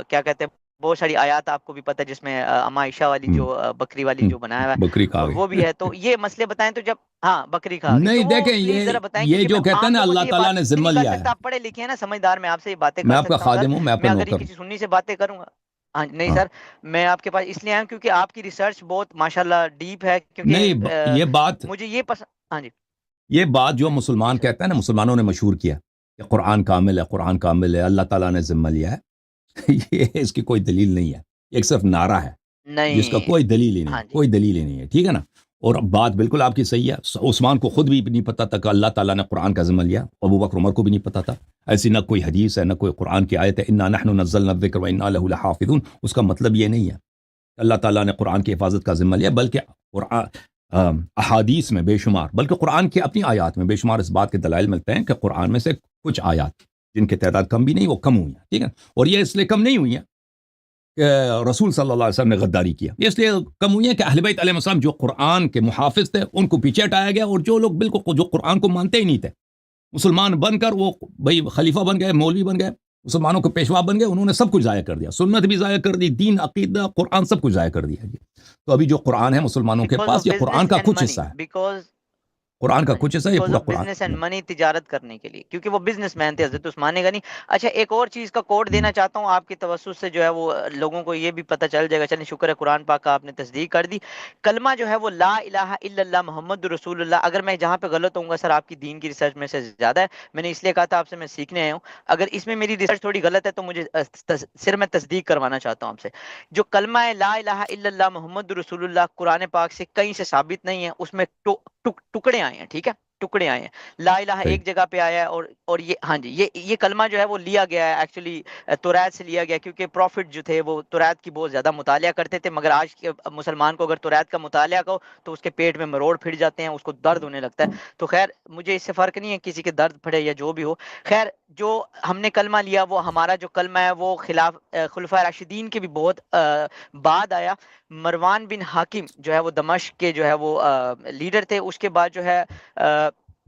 کیا کہتے ہیں, بہت ساری آیات آپ کو بھی پتہ ہے جس میں اما عائشہ والی جو بکری والی جو بنایا ہوا ہے بکری کھا وہ بھی ہے. تو یہ مسئلے بتائیں تو جب ہاں بکری کھا گئی, نہیں تو دیکھیں ذرا بتائیں, یہ جو کہتے ہیں نا اللہ تعالیٰ نے ذمہ لیا ہے. آپ پڑھے لکھے ہیں نا, سمجھدار, میں آپ سے یہ باتیں میں کر آپ کا سکتا ہوں خادم ہوں, میں آپ کا اگر نوکر کسی سنی سے باتیں کروں گا. ہاں نہیں سر, میں آپ کے پاس اس لیے آیا ہوں کیونکہ آپ کی ریسرچ بہت ماشاءاللہ ڈیپ ہے, کیونکہ نہیں یہ بات, مجھے یہ پسند. ہاں جی, یہ بات جو مسلمان کہتا ہے نا, مسلمانوں نے مشہور کیا کہ قرآن کامل ہے, قرآن کامل ہے, اللہ تعالیٰ نے ذمہ لیا ہے. یہ اس کی کوئی دلیل نہیں ہے, ایک صرف نعرہ ہے جس کا کوئی دلیل ہی نہیں, کوئی دلیل ہی نہیں ہے, ٹھیک ہے نا. اور بات بالکل آپ کی صحیح ہے. عثمان کو خود بھی نہیں پتا تھا کہ اللہ تعالیٰ نے قرآن کا ذمہ لیا, ابو بکر عمر کو بھی نہیں پتا تھا. ایسی نہ کوئی حدیث ہے, نہ کوئی قرآن کی آیت ہے انا نحن نزلنا الذکر وانا لہ لحافظون. اس کا مطلب یہ نہیں ہے اللہ تعالیٰ نے قرآن کی حفاظت کا ذمہ لیا, بلکہ قرآن احادیث میں بے شمار, بلکہ قرآن کی اپنی آیات میں بے شمار اس بات کے دلائل ملتے ہیں کہ قرآن میں سے کچھ آیات جن کی تعداد کم بھی نہیں, وہ کم ہوئی ہیں, ٹھیک ہے. اور یہ اس لیے کم نہیں ہوئی ہیں کہ رسول صلی اللہ علیہ وسلم نے غداری کیا, اس لیے کم ہوئی ہے کہ اہل بیت علیہ السلام جو قرآن کے محافظ تھے ان کو پیچھے ہٹایا گیا, اور جو لوگ بالکل جو قرآن کو مانتے ہی نہیں تھے, مسلمان بن کر وہ بھائی خلیفہ بن گئے, مولوی بن گئے, مسلمانوں کے پیشوا بن گئے, انہوں نے سب کچھ ضائع کر دیا, سنت بھی ضائع کر دی, دین, عقیدہ, قرآن سب کچھ ضائع کر دیا. تو ابھی جو قرآن ہے مسلمانوں کے پاس, یہ قرآن کا کچھ حصہ ہے, قرآن کا کچھ حصہ, یہ پورا قرآن. بزنس اینڈ منی, تجارت کرنے کے لیے, کیونکہ وہ بزنس مین تھے حضرت عثمان غنی. اچھا ایک اور چیز کا کوڈ دینا چاہتا ہوں آپ کے توسط سے, جو ہے وہ لوگوں کو یہ بھی پتہ چل جائے گا. چلیں شکر ہے قرآن پاک کا آپ نے تصدیق کر دی. کلمہ جو ہے وہ لا الہ الا اللہ محمد رسول اللہ, اگر میں جہاں پہ غلط ہوں گا سر, آپ کی دین کی ریسرچ میں سے زیادہ ہے, میں نے اس لیے کہا تھا آپ سے میں سیکھنے آیا ہوں, اگر اس میں میری ریسرچ تھوڑی غلط ہے تو مجھے صرف میں تصدیق کروانا چاہتا ہوں آپ سے. جو کلمہ ہے لا الہ الا اللہ محمد رسول اللہ, قرآن پاک سے کہیں سے ثابت نہیں ہے, اس میں ٹکڑے آئے ہیں, ٹھیک ہے, ٹکڑے آئے ہیں. لا الہ ایک جگہ پہ آیا ہے, اور یہ ہاں جی یہ کلمہ جو ہے وہ لیا گیا ہے ایکچولی توریت سے لیا گیا, کیونکہ پروفٹ جو تھے وہ توریت کی بہت زیادہ مطالعہ کرتے تھے, مگر آج کے مسلمان کو اگر توریت کا مطالعہ کرو تو اس کے پیٹ میں مروڑ پھٹ جاتے ہیں, اس کو درد ہونے لگتا ہے. تو خیر مجھے اس سے فرق نہیں ہے کسی کے درد پھٹے یا جو بھی ہو. خیر جو ہم نے کلمہ لیا وہ ہمارا جو کلمہ ہے وہ خلاف خلفائے راشدین کے بھی بہت بعد آیا. مروان بن حاکم جو ہے وہ دمشق کے جو ہے وہ لیڈر تھے, اس کے بعد جو ہے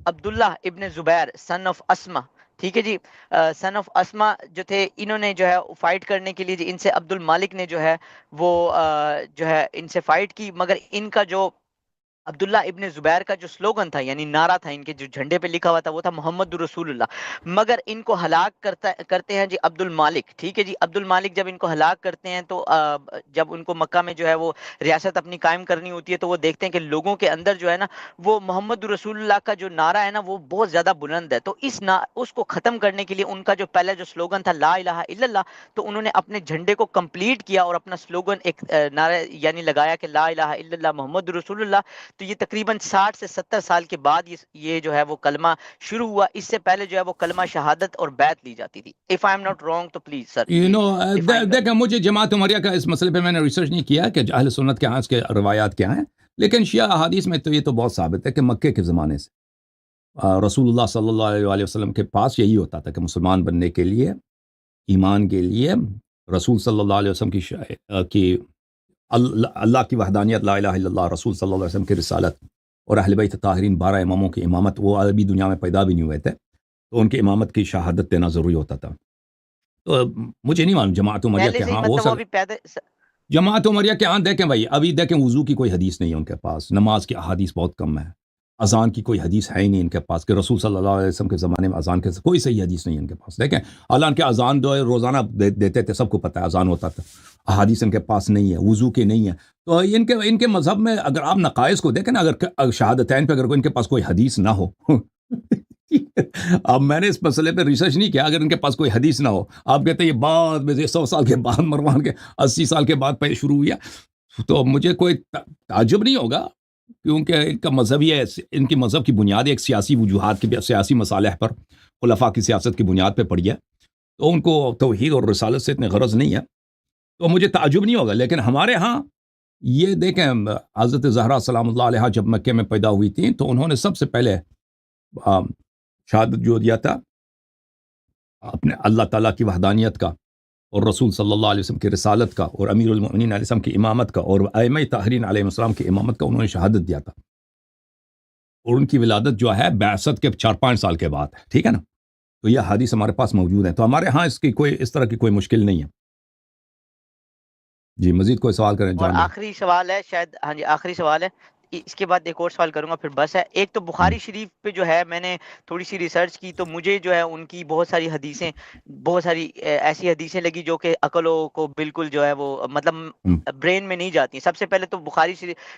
عبداللہ ابن زبیر سن آف اسما, ٹھیک ہے جی, سن آف اسما جو تھے, انہوں نے جو ہے فائٹ کرنے کے لیے ان سے عبد المالک نے جو ہے وہ جو ہے ان سے فائٹ کی, مگر ان کا جو عبداللہ ابن زبیر کا جو سلوگن تھا, یعنی نعرہ تھا ان کے جو جھنڈے پہ لکھا ہوا تھا, وہ تھا محمد رسول اللہ. مگر ان کو ہلاک کرتے ہیں جی عبد المالک, ٹھیک ہے جی. عبد المالک جب ان کو ہلاک کرتے ہیں تو جب ان کو مکہ میں جو ہے وہ ریاست اپنی قائم کرنی ہوتی ہے, تو وہ دیکھتے ہیں کہ لوگوں کے اندر جو ہے نا وہ محمد رسول اللہ کا جو نعرہ ہے نا وہ بہت زیادہ بلند ہے. تو اس کو ختم کرنے کے لیے ان کا جو پہلا جو سلوگن تھا لا الہ الا اللہ, تو انہوں نے اپنے جھنڈے کو کمپلیٹ کیا اور اپنا سلوگن ایک نعرہ یعنی لگایا کہ لا الہ الا اللہ محمد رسول اللہ. تو یہ تقریباً 60 سے 70 سال کے بعد یہ جو ہے وہ کلمہ شروع ہوا, اس سے پہلے جو ہے وہ کلمہ شہادت اور بیعت لی جاتی تھی. if I am not wrong تو پلیز سر. دیکھیں مجھے جماعت عمریہ کا اس مسئلے پہ میں نے ریسرچ نہیں کیا کہ اہل سنت کے آج کے روایات کیا ہیں, لیکن شیعہ احادیث میں تو یہ تو بہت ثابت ہے کہ مکے کے زمانے سے رسول اللہ صلی اللہ علیہ وسلم کے پاس یہی ہوتا تھا کہ مسلمان بننے کے لیے, ایمان کے لیے رسول صلی اللہ علیہ وسلم کی اللہ کی وحدانیت, لا الہ الا اللہ, رسول صلی اللہ علیہ وسلم کی رسالت, اور اہل بیت طاہرین 12 اماموں کی امامت. وہ عربی دنیا میں پیدا بھی نہیں ہوئے تھے, تو ان کی امامت کی شہادت دینا ضروری ہوتا تھا. تو مجھے نہیں معلوم جماعت عمریہ پہلے کے سے ہی ہاں ہو مطلب وہ سکتا. بھی پیدا جماعت عمریہ کے ہاں دیکھیں بھائی، ابھی دیکھیں وضو کی کوئی حدیث نہیں ہے ان کے پاس، نماز کی احادیث بہت کم ہے، اذان کی کوئی حدیث ہے ہی نہیں ان کے پاس کہ رسول صلی اللہ علیہ وسلم کے زمانے میں اذان کے کوئی صحیح حدیث نہیں ہے ان کے پاس. دیکھیں حالانکہ کے اذان جو ہے روزانہ دیتے تھے، سب کو پتہ ہے اذان ہوتا تھا، احادیث ان کے پاس نہیں ہے، وضو کی نہیں ہے. تو ان کے مذہب میں اگر آپ نقائص کو دیکھیں نا، اگر شہادتین پہ اگر ان کے پاس کوئی حدیث نہ ہو اب میں نے اس مسئلے پہ ریسرچ نہیں کیا، اگر ان کے پاس کوئی حدیث نہ ہو، آپ کہتے ہیں یہ بعد میں 100 سال کے بعد مروان کے 80 سال کے بعد پہ شروع ہوا، تو مجھے کوئی تعجب نہیں ہوگا، کیونکہ ان کا مذہب یہ ہے، ان کی مذہب کی بنیاد ایک سیاسی وجوہات کی، سیاسی مصالح پر، خلفاء کی سیاست کی بنیاد پہ پڑی ہے، تو ان کو توحید اور رسالت سے اتنے غرض نہیں ہے، تو مجھے تعجب نہیں ہوگا. لیکن ہمارے ہاں یہ دیکھیں، حضرت زہرا سلام اللہ علیہا جب مکے میں پیدا ہوئی تھیں تو انہوں نے سب سے پہلے شہادت جو دیا تھا اپنے اللہ تعالیٰ کی وحدانیت کا، اور رسول صلی اللہ علیہ وسلم کی رسالت کا، اور امیر المؤمنین علیہ السلام کی امامت کا، اور ائمہ طاہرین علیہ السلام کی امامت کا انہوں نے شہادت دیا تھا. اور ان کی ولادت جو ہے بعثت کے 4-5 سال کے بعد ہے، ٹھیک ہے نا. تو یہ حدیث ہمارے پاس موجود ہے، تو ہمارے ہاں اس طرح کی کوئی مشکل نہیں ہے. جی مزید کوئی سوال کریں اور جان بھائی. آخری سوال ہے شاید، ہاں جی آخری سوال ہے، اس کے بعد ایک اور سوال کروں گا پھر بس ہے. ایک تو بخاری شریف پہ جو ہے میں نے تھوڑی سی ریسرچ کی تو مجھے جو ہے ان کی بہت ساری حدیثیں، بہت ساری ایسی حدیثیں لگی جو کہ عقلوں کو بالکل جو ہے وہ مطلب برین میں نہیں جاتی. سب سے پہلے تو بخاری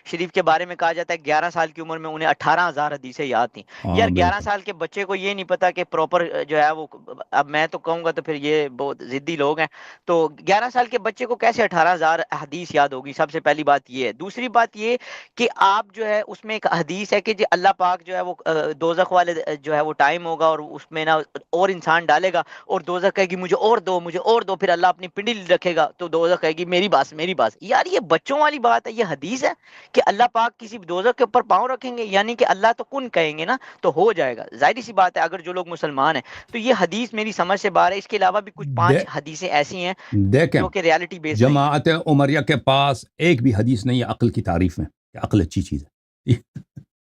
شریف کے بارے میں کہا جاتا ہے 11 سال کی عمر میں انہیں 18,000 حدیثیں یاد تھیں. یار 11 سال کے بچے کو یہ نہیں پتا کہ پراپر جو ہے وہ، اب میں تو کہوں گا تو پھر یہ بہت ضدی لوگ ہیں، تو 11 سال کے بچے کو کیسے 18,000 حدیث یاد ہوگی؟ سب سے پہلی بات یہ ہے. دوسری بات یہ کہ آپ جو ہے اس میں ایک حدیث ہے کہ اللہ پاک جو ہے وہ دوزخ والے جو ہے وہ ٹائم ہوگا اور اس میں نا اور انسان ڈالے گا اور دوزخ کہے گی مجھے اور دو، مجھے اور دو، پھر اللہ اپنی پنڈلی رکھے گا تو دوزخ کہے گی میری بات میری بات. یار یہ بچوں والی بات ہے، یہ حدیث ہے کہ اللہ پاک کسی دوزخ کے اوپر پاؤں رکھیں گے؟ یعنی کہ اللہ تو کن کہیں گے نا تو ہو جائے گا. ظاہری سی بات ہے اگر جو لوگ مسلمان ہیں تو یہ حدیث میری سمجھ سے باہر ہے. اس کے علاوہ بھی کچھ 5 حدیثیں ایسی ہیں دیکھیں جو کہ ریالٹی بیس نہیں. جماعت عمریہ کے پاس ایک بھی حدیث نہیں ہے عقل کی تعریف میں کہ عقل اچھی چیز ہے.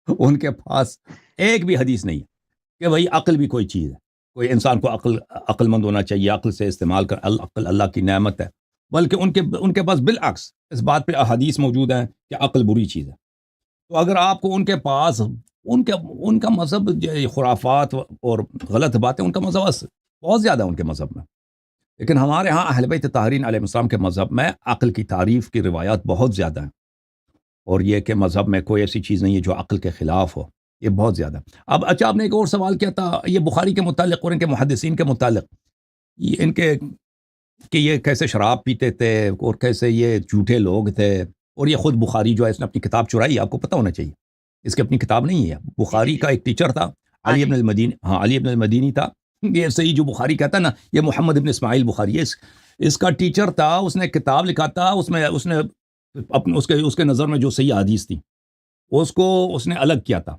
ان کے پاس ایک بھی حدیث نہیں ہے کہ بھائی عقل بھی کوئی چیز ہے، کوئی انسان کو عقل مند ہونا چاہیے، عقل سے استعمال کر، عقل اللہ کی نعمت ہے. بلکہ ان کے پاس بالعکس اس بات پہ احادیث موجود ہیں کہ عقل بری چیز ہے. تو اگر آپ کو ان کے پاس ان کا مذہب خرافات اور غلط باتیں، ان کا مذہب بہت زیادہ ان کے مذہب میں. لیکن ہمارے ہاں اہل بیت طاہرین علیہ السلام کے مذہب میں عقل کی تعریف کی روایات بہت زیادہ ہیں، اور یہ کہ مذہب میں کوئی ایسی چیز نہیں ہے جو عقل کے خلاف ہو، یہ بہت زیادہ. اب اچھا آپ نے ایک اور سوال کیا تھا یہ بخاری کے متعلق اور ان کے محدثین کے متعلق، یہ ان کے کہ یہ کیسے شراب پیتے تھے اور کیسے یہ جھوٹے لوگ تھے. اور یہ خود بخاری جو ہے اس نے اپنی کتاب چرائی، آپ کو پتہ ہونا چاہیے اس کی اپنی کتاب نہیں ہے. بخاری کا ایک ٹیچر تھا علی ابن المدینی، علی ابن المدینی تھا. یہ صحیح جو بخاری کہتا نا، یہ محمد ابن اسماعیل بخاری اس کا ٹیچر تھا. اس نے کتاب لکھا تھا، اس نے اپنے اس کے نظر میں جو صحیح حدیث تھی اس کو اس نے الگ کیا تھا،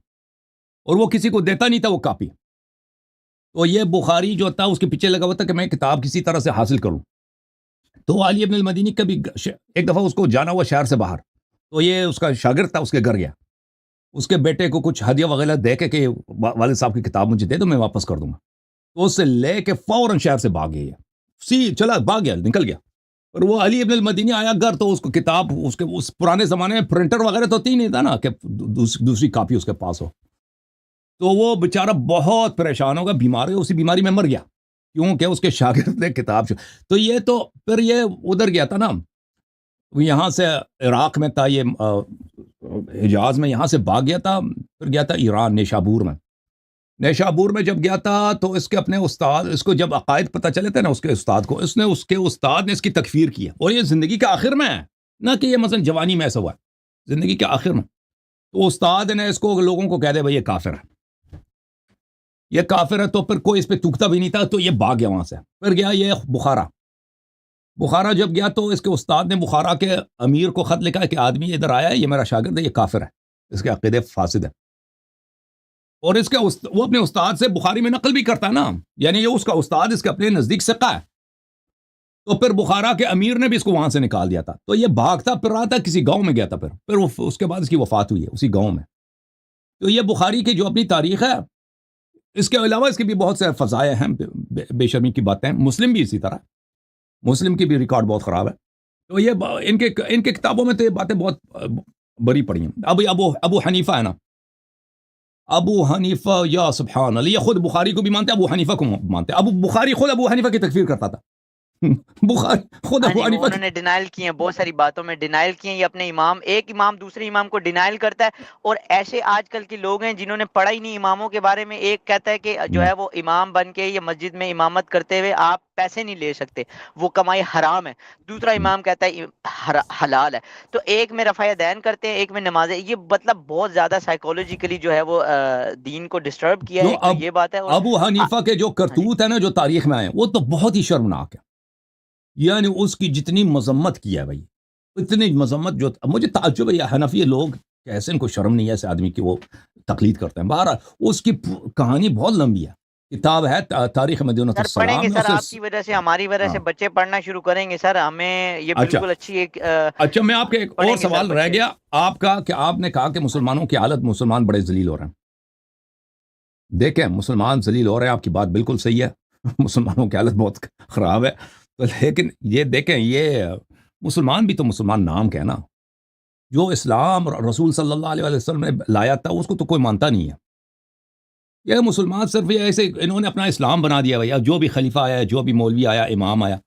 اور وہ کسی کو دیتا نہیں تھا وہ کاپی. تو یہ بخاری جو تھا اس کے پیچھے لگا ہوا تھا کہ میں کتاب کسی طرح سے حاصل کروں. تو علی ابن المدینی کبھی ایک دفعہ اس کو جانا ہوا شہر سے باہر، تو یہ اس کا شاگرد تھا، اس کے گھر گیا، اس کے بیٹے کو کچھ ہدیہ وغیرہ دے کے کہ والد صاحب کی کتاب مجھے دے دو میں واپس کر دوں گا. تو اس سے لے کے فوراً شہر سے بھاگ گیا، بھاگ گیا، نکل گیا. اور وہ علی ابن المدینی آیا گھر تو اس کو کتاب، اس پرانے زمانے میں پرنٹر وغیرہ تو تھی نہیں تھا نا کہ دوسری کاپی اس کے پاس ہو. تو وہ بیچارہ بہت پریشان ہوگا، بیمار ہے، اسی بیماری میں مر گیا کیونکہ اس کے شاگرد نے کتاب تو یہ تو پھر یہ ادھر گیا تھا نا، یہاں سے عراق میں تھا، یہ حجاز میں، یہاں سے بھاگ گیا تھا، پھر گیا تھا ایران نیشابور میں جب گیا تھا تو اس کے اپنے استاد، اس کو جب عقائد پتہ چلے تھے نا اس کے استاد کو، اس کے استاد نے اس کی تکفیر کی ہے. اور یہ زندگی کے آخر میں ہے، نہ کہ یہ مثلا جوانی میں ایسا ہوا ہے، زندگی کے آخر میں. تو استاد نے اس کو لوگوں کو کہہ دے بھائی یہ کافر ہے، یہ کافر ہے. تو پھر کوئی اس پہ تکتا بھی نہیں تھا، تو یہ بھاگ گیا وہاں سے. پھر گیا یہ بخارا جب گیا تو اس کے استاد نے بخارا کے امیر کو خط لکھا کہ آدمی ادھر آیا ہے، یہ میرا شاگرد ہے، یہ کافر ہے، اس کے عقیدے فاسد ہے. اور وہ اپنے استاد سے بخاری میں نقل بھی کرتا ہے نا، یعنی یہ اس کا استاد اس کے اپنے نزدیک ثقہ ہے. تو پھر بخارا کے امیر نے بھی اس کو وہاں سے نکال دیا تھا. تو یہ بھاگتا پھر رہا تھا، کسی گاؤں میں گیا تھا، پھر اس کے بعد اس کی وفات ہوئی ہے اسی گاؤں میں. تو یہ بخاری کی جو اپنی تاریخ ہے اس کے علاوہ اس کے بھی بہت سے فضائع ہیں، بے شرمی کی باتیں ہیں. مسلم بھی اسی طرح، مسلم کی بھی ریکارڈ بہت خراب ہے. تو یہ ان کے کتابوں میں تو یہ باتیں بہت بری پڑی ہیں. ابو حنیفہ ہے نا، ابو حنیفہ، یا سبحان اللہ، یہ خود بخاری کو بھی مانتے، ابو حنیفہ کو مانتے. بخاری خود ابو حنیفہ کی تکفیر کرتا تھا. بخاری خود ابو حنیفہ انہوں نے ڈینائل کی ہیں، بہت ساری باتوں میں ڈینائل کی ہیں. یہ اپنے امام، ایک امام دوسرے امام کو ڈینائل کرتا ہے. اور ایسے آج کل کے لوگ ہیں جنہوں نے پڑھا ہی نہیں اماموں کے بارے میں. ایک کہتا ہے کہ جو ہے وہ امام بن کے یا مسجد میں امامت کرتے ہوئے آپ پیسے نہیں لے سکتے، وہ کمائی حرام ہے. دوسرا امام کہتا ہے حلال ہے. تو ایک میں رفع دین کرتے ہیں، ایک میں نمازیں. یہ مطلب بہت زیادہ سائیکولوجیکلی جو ہے وہ دین کو ڈسٹرب کیا ہے. تو یہ بات ہے. ابو حنیفہ کے جو کرتوت ہے نا، جو تاریخ میں آئے، وہ تو بہت ہی شرمناک ہے. یعنی اس کی جتنی مذمت کی ہے بھائی، اتنی مذمت، جو مجھے تعجب ہے، یہ حنفی لوگ کیسے ان کو شرم نہیں ہے ایسے آدمی کی وہ تقلید کرتے ہیں. بہرحال اس کی کہانی بہت لمبی ہے، کتاب ہے تاریخ مدینہ السلام. پڑھیں گے سر، آپ کی وجہ سے، ہماری وجہ سے بچے پڑھنا شروع کریں گے سر. ہمیں یہ بالکل اچھی ایک اچھا، میں آپ کے ایک اور سوال رہ گیا آپ کا، کہ آپ نے کہا کہ مسلمانوں کی حالت، مسلمان بڑے ذلیل ہو رہے ہیں. دیکھیں، مسلمان ذلیل ہو رہے ہیں، آپ کی بات بالکل صحیح ہے. مسلمانوں کی حالت بہت خراب ہے. لیکن یہ دیکھیں، یہ مسلمان بھی تو مسلمان نام کا ہے نا. جو اسلام رسول صلی اللہ علیہ وسلم نے لایا تھا اس کو تو کوئی مانتا نہیں ہے. یہ مسلمان صرف یہ ایسے انہوں نے اپنا اسلام بنا دیا بھیا. جو بھی خلیفہ آیا، جو بھی مولوی آیا، امام آیا،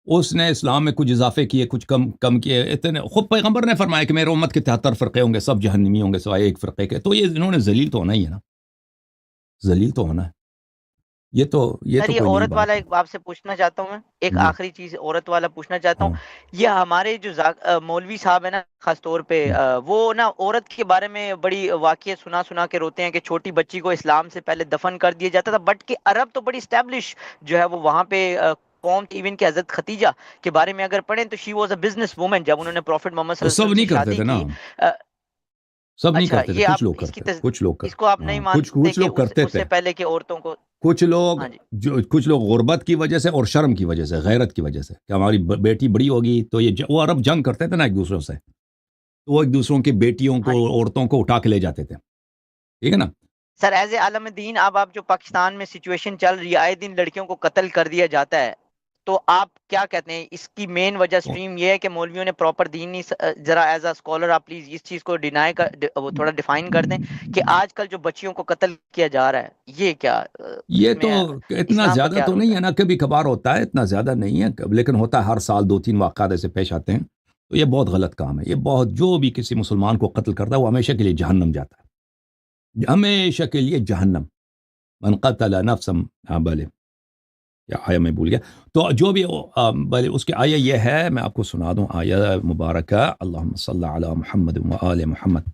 اس نے اسلام میں کچھ اضافے کیے، کچھ کم کیے. اتنے خود پیغمبر نے فرمایا کہ میرے امت کے 73 فرقے ہوں گے، سب جہنمی ہوں گے سوائے ایک فرقے کے. تو یہ انہوں نے ذلیل تو ہونا ہی ہے نا، ذلیل تو ہونا ہے. یہ تو عورت والا ایک آپ سے پوچھنا چاہتا ہوں میں، ایک آخری چیز عورت والا پوچھنا چاہتا ہوں. یہ ہمارے جو مولوی صاحب ہیں نا، خاص طور پہ وہ نا عورت کے بارے میں بڑی واقعہ سنا کے روتے ہیں کہ چھوٹی بچی کو اسلام سے پہلے دفن کر دیا جاتا تھا. بٹ کہ عرب تو بڑی اسٹیبلش جو ہے وہ وہاں پہ قوم، ایون کہ حضرت ختیجہ کے بارے میں اگر پڑھیں تو she was a business woman. جب انہوں نے پروفٹ محمد صلی اللہ علیہ وسلم سے شادی کی، سب نہیں کرتے تھے، کچھ لوگ کرتے تھے، اس کو آپ نہیں مانتے کہ اس سے پہلے کے عورتوں کو کچھ لوگ غربت کی وجہ سے اور شرم کی وجہ سے، غیرت کی وجہ سے، کہ ہماری بیٹی بڑی ہوگی تو وہ عرب جنگ کرتے تھے نا ایک دوسروں سے، تو وہ ایک دوسروں کی بیٹیوں کو، عورتوں کو اٹھا کے لے جاتے تھے. ٹھیک ہے نا سر. ایز اے عالم دین، اب آپ جو پاکستان میں سچویشن چل رہی ہے، آئے دن لڑکیوں کو قتل کر دیا جاتا ہے، تو آپ کیا کہتے ہیں؟ اس کی مین وجہ سٹریم یہ ہے کہ مولویوں نے پراپر دین نہیں. ذرا ایز اے اسکالر آپ پلیز اس چیز کو وہ تھوڑا ڈیفائن کر دیں کہ آج کل جو بچیوں کو قتل کیا جا رہا ہے یہ کیا؟ یہ تو اتنا زیادہ تو نہیں ہے نا، کبھی کبھار ہوتا ہے، اتنا زیادہ نہیں ہے، لیکن ہوتا ہے ہر سال 2-3 واقعات ایسے پیش آتے ہیں. تو یہ بہت غلط کام ہے. یہ بہت، جو بھی کسی مسلمان کو قتل کرتا ہے وہ ہمیشہ کے لیے جہنم جاتا ہے، ہمیشہ کے لیے جہنم. من قتل نفسا بلے، یا آیا میں بھول گیا. تو جو بھی بلے اس کی آیا یہ ہے، میں آپ کو سنا دوں آیا مبارکہ. اللہم صلی علی محمد و آل محمد.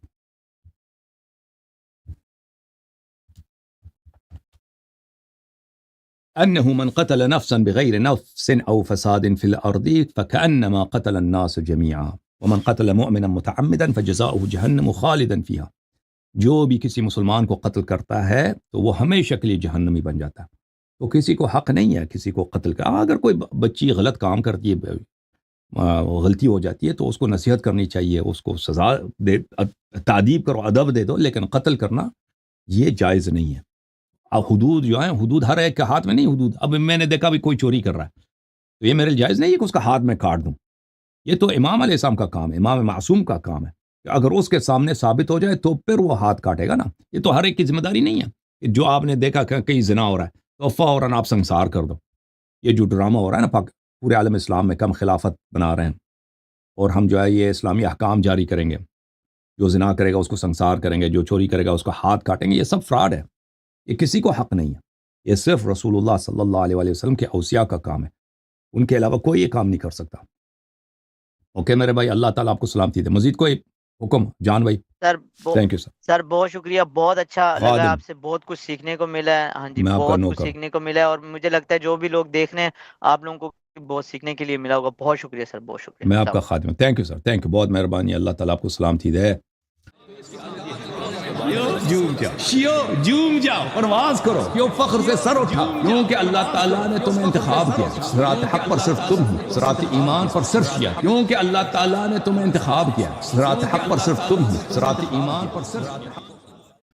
أنه من قتل نفسا بغير نفس أو فساد في الأرض فكأنما قتل الناس جميعا ومن قتل مؤمنا متعمدا فجزاؤه جهنم خالدا فيها. جو بھی کسی مسلمان کو قتل کرتا ہے تو وہ ہمیشہ کے لیے جہنمی بن جاتا ہے. تو کسی کو حق نہیں ہے کسی کو قتل کا. اگر کوئی بچی غلط کام کرتی ہے، غلطی ہو جاتی ہے، تو اس کو نصیحت کرنی چاہیے، اس کو سزا دے، تعدیب کرو، ادب دے دو، لیکن قتل کرنا یہ جائز نہیں ہے. اب حدود جو ہیں، حدود ہر ایک کے ہاتھ میں نہیں. حدود، اب میں نے دیکھا بھی کوئی چوری کر رہا ہے تو یہ میرے جائز نہیں ہے کہ اس کا ہاتھ میں کاٹ دوں. یہ تو امام علیہ السلام کا کام ہے، امام معصوم کا کام ہے. اگر اس کے سامنے ثابت ہو جائے تو پھر وہ ہاتھ کاٹے گا نا. یہ تو ہر ایک کی ذمہ داری نہیں ہے کہ جو آپ نے دیکھا کہ کہیں زنا ہو رہا ہے تو فوراً آپ سنسار کر دو. یہ جو ڈرامہ ہو رہا ہے نا پورے عالم اسلام میں، کم خلافت بنا رہے ہیں، اور ہم جو ہے یہ اسلامی احکام جاری کریں گے، جو زنا کرے گا اس کو سنسار کریں گے، جو چوری کرے گا اس کا ہاتھ کاٹیں گے. یہ سب فراڈ ہے، یہ کسی کو حق نہیں ہے. یہ صرف رسول اللہ صلی اللہ علیہ وسلم کے اوصیاء کا کام ہے، ان کے علاوہ کوئی یہ کام نہیں کر سکتا. اوکے میرے بھائی، اللہ تعالیٰ آپ کو سلامتی دے. مزید کوئی حکم جان بھائی؟ سر تھینک یو سر، بہت شکریہ، بہت اچھا لگا آپ سے، بہت کچھ سیکھنے کو ملا ہے. ہاں جی، بہت کچھ سیکھنے کو ملا ہے، اور مجھے لگتا ہے جو بھی لوگ دیکھ رہے ہیں آپ لوگوں کو بہت سیکھنے کے لیے ملا ہوگا. بہت شکریہ سر، بہت شکریہ. میں آپ کا خادم. Thank you sir, thank you, بہت مہربانی. اللہ تعالیٰ آپ کو سلامتی دے. جھوم جاؤ، پرواز کرو، کیوں فخر سے سر اٹھا، کیونکہ اللہ تعالیٰ نے تمہیں انتخاب کیا. صراط حق پر صرف تم ہو، صراط ایمان پر صرف کیا، کیونکہ اللہ تعالیٰ نے تمہیں انتخاب کیا. صراط حق پر صرف تم ہو، صراط ایمان پر صرف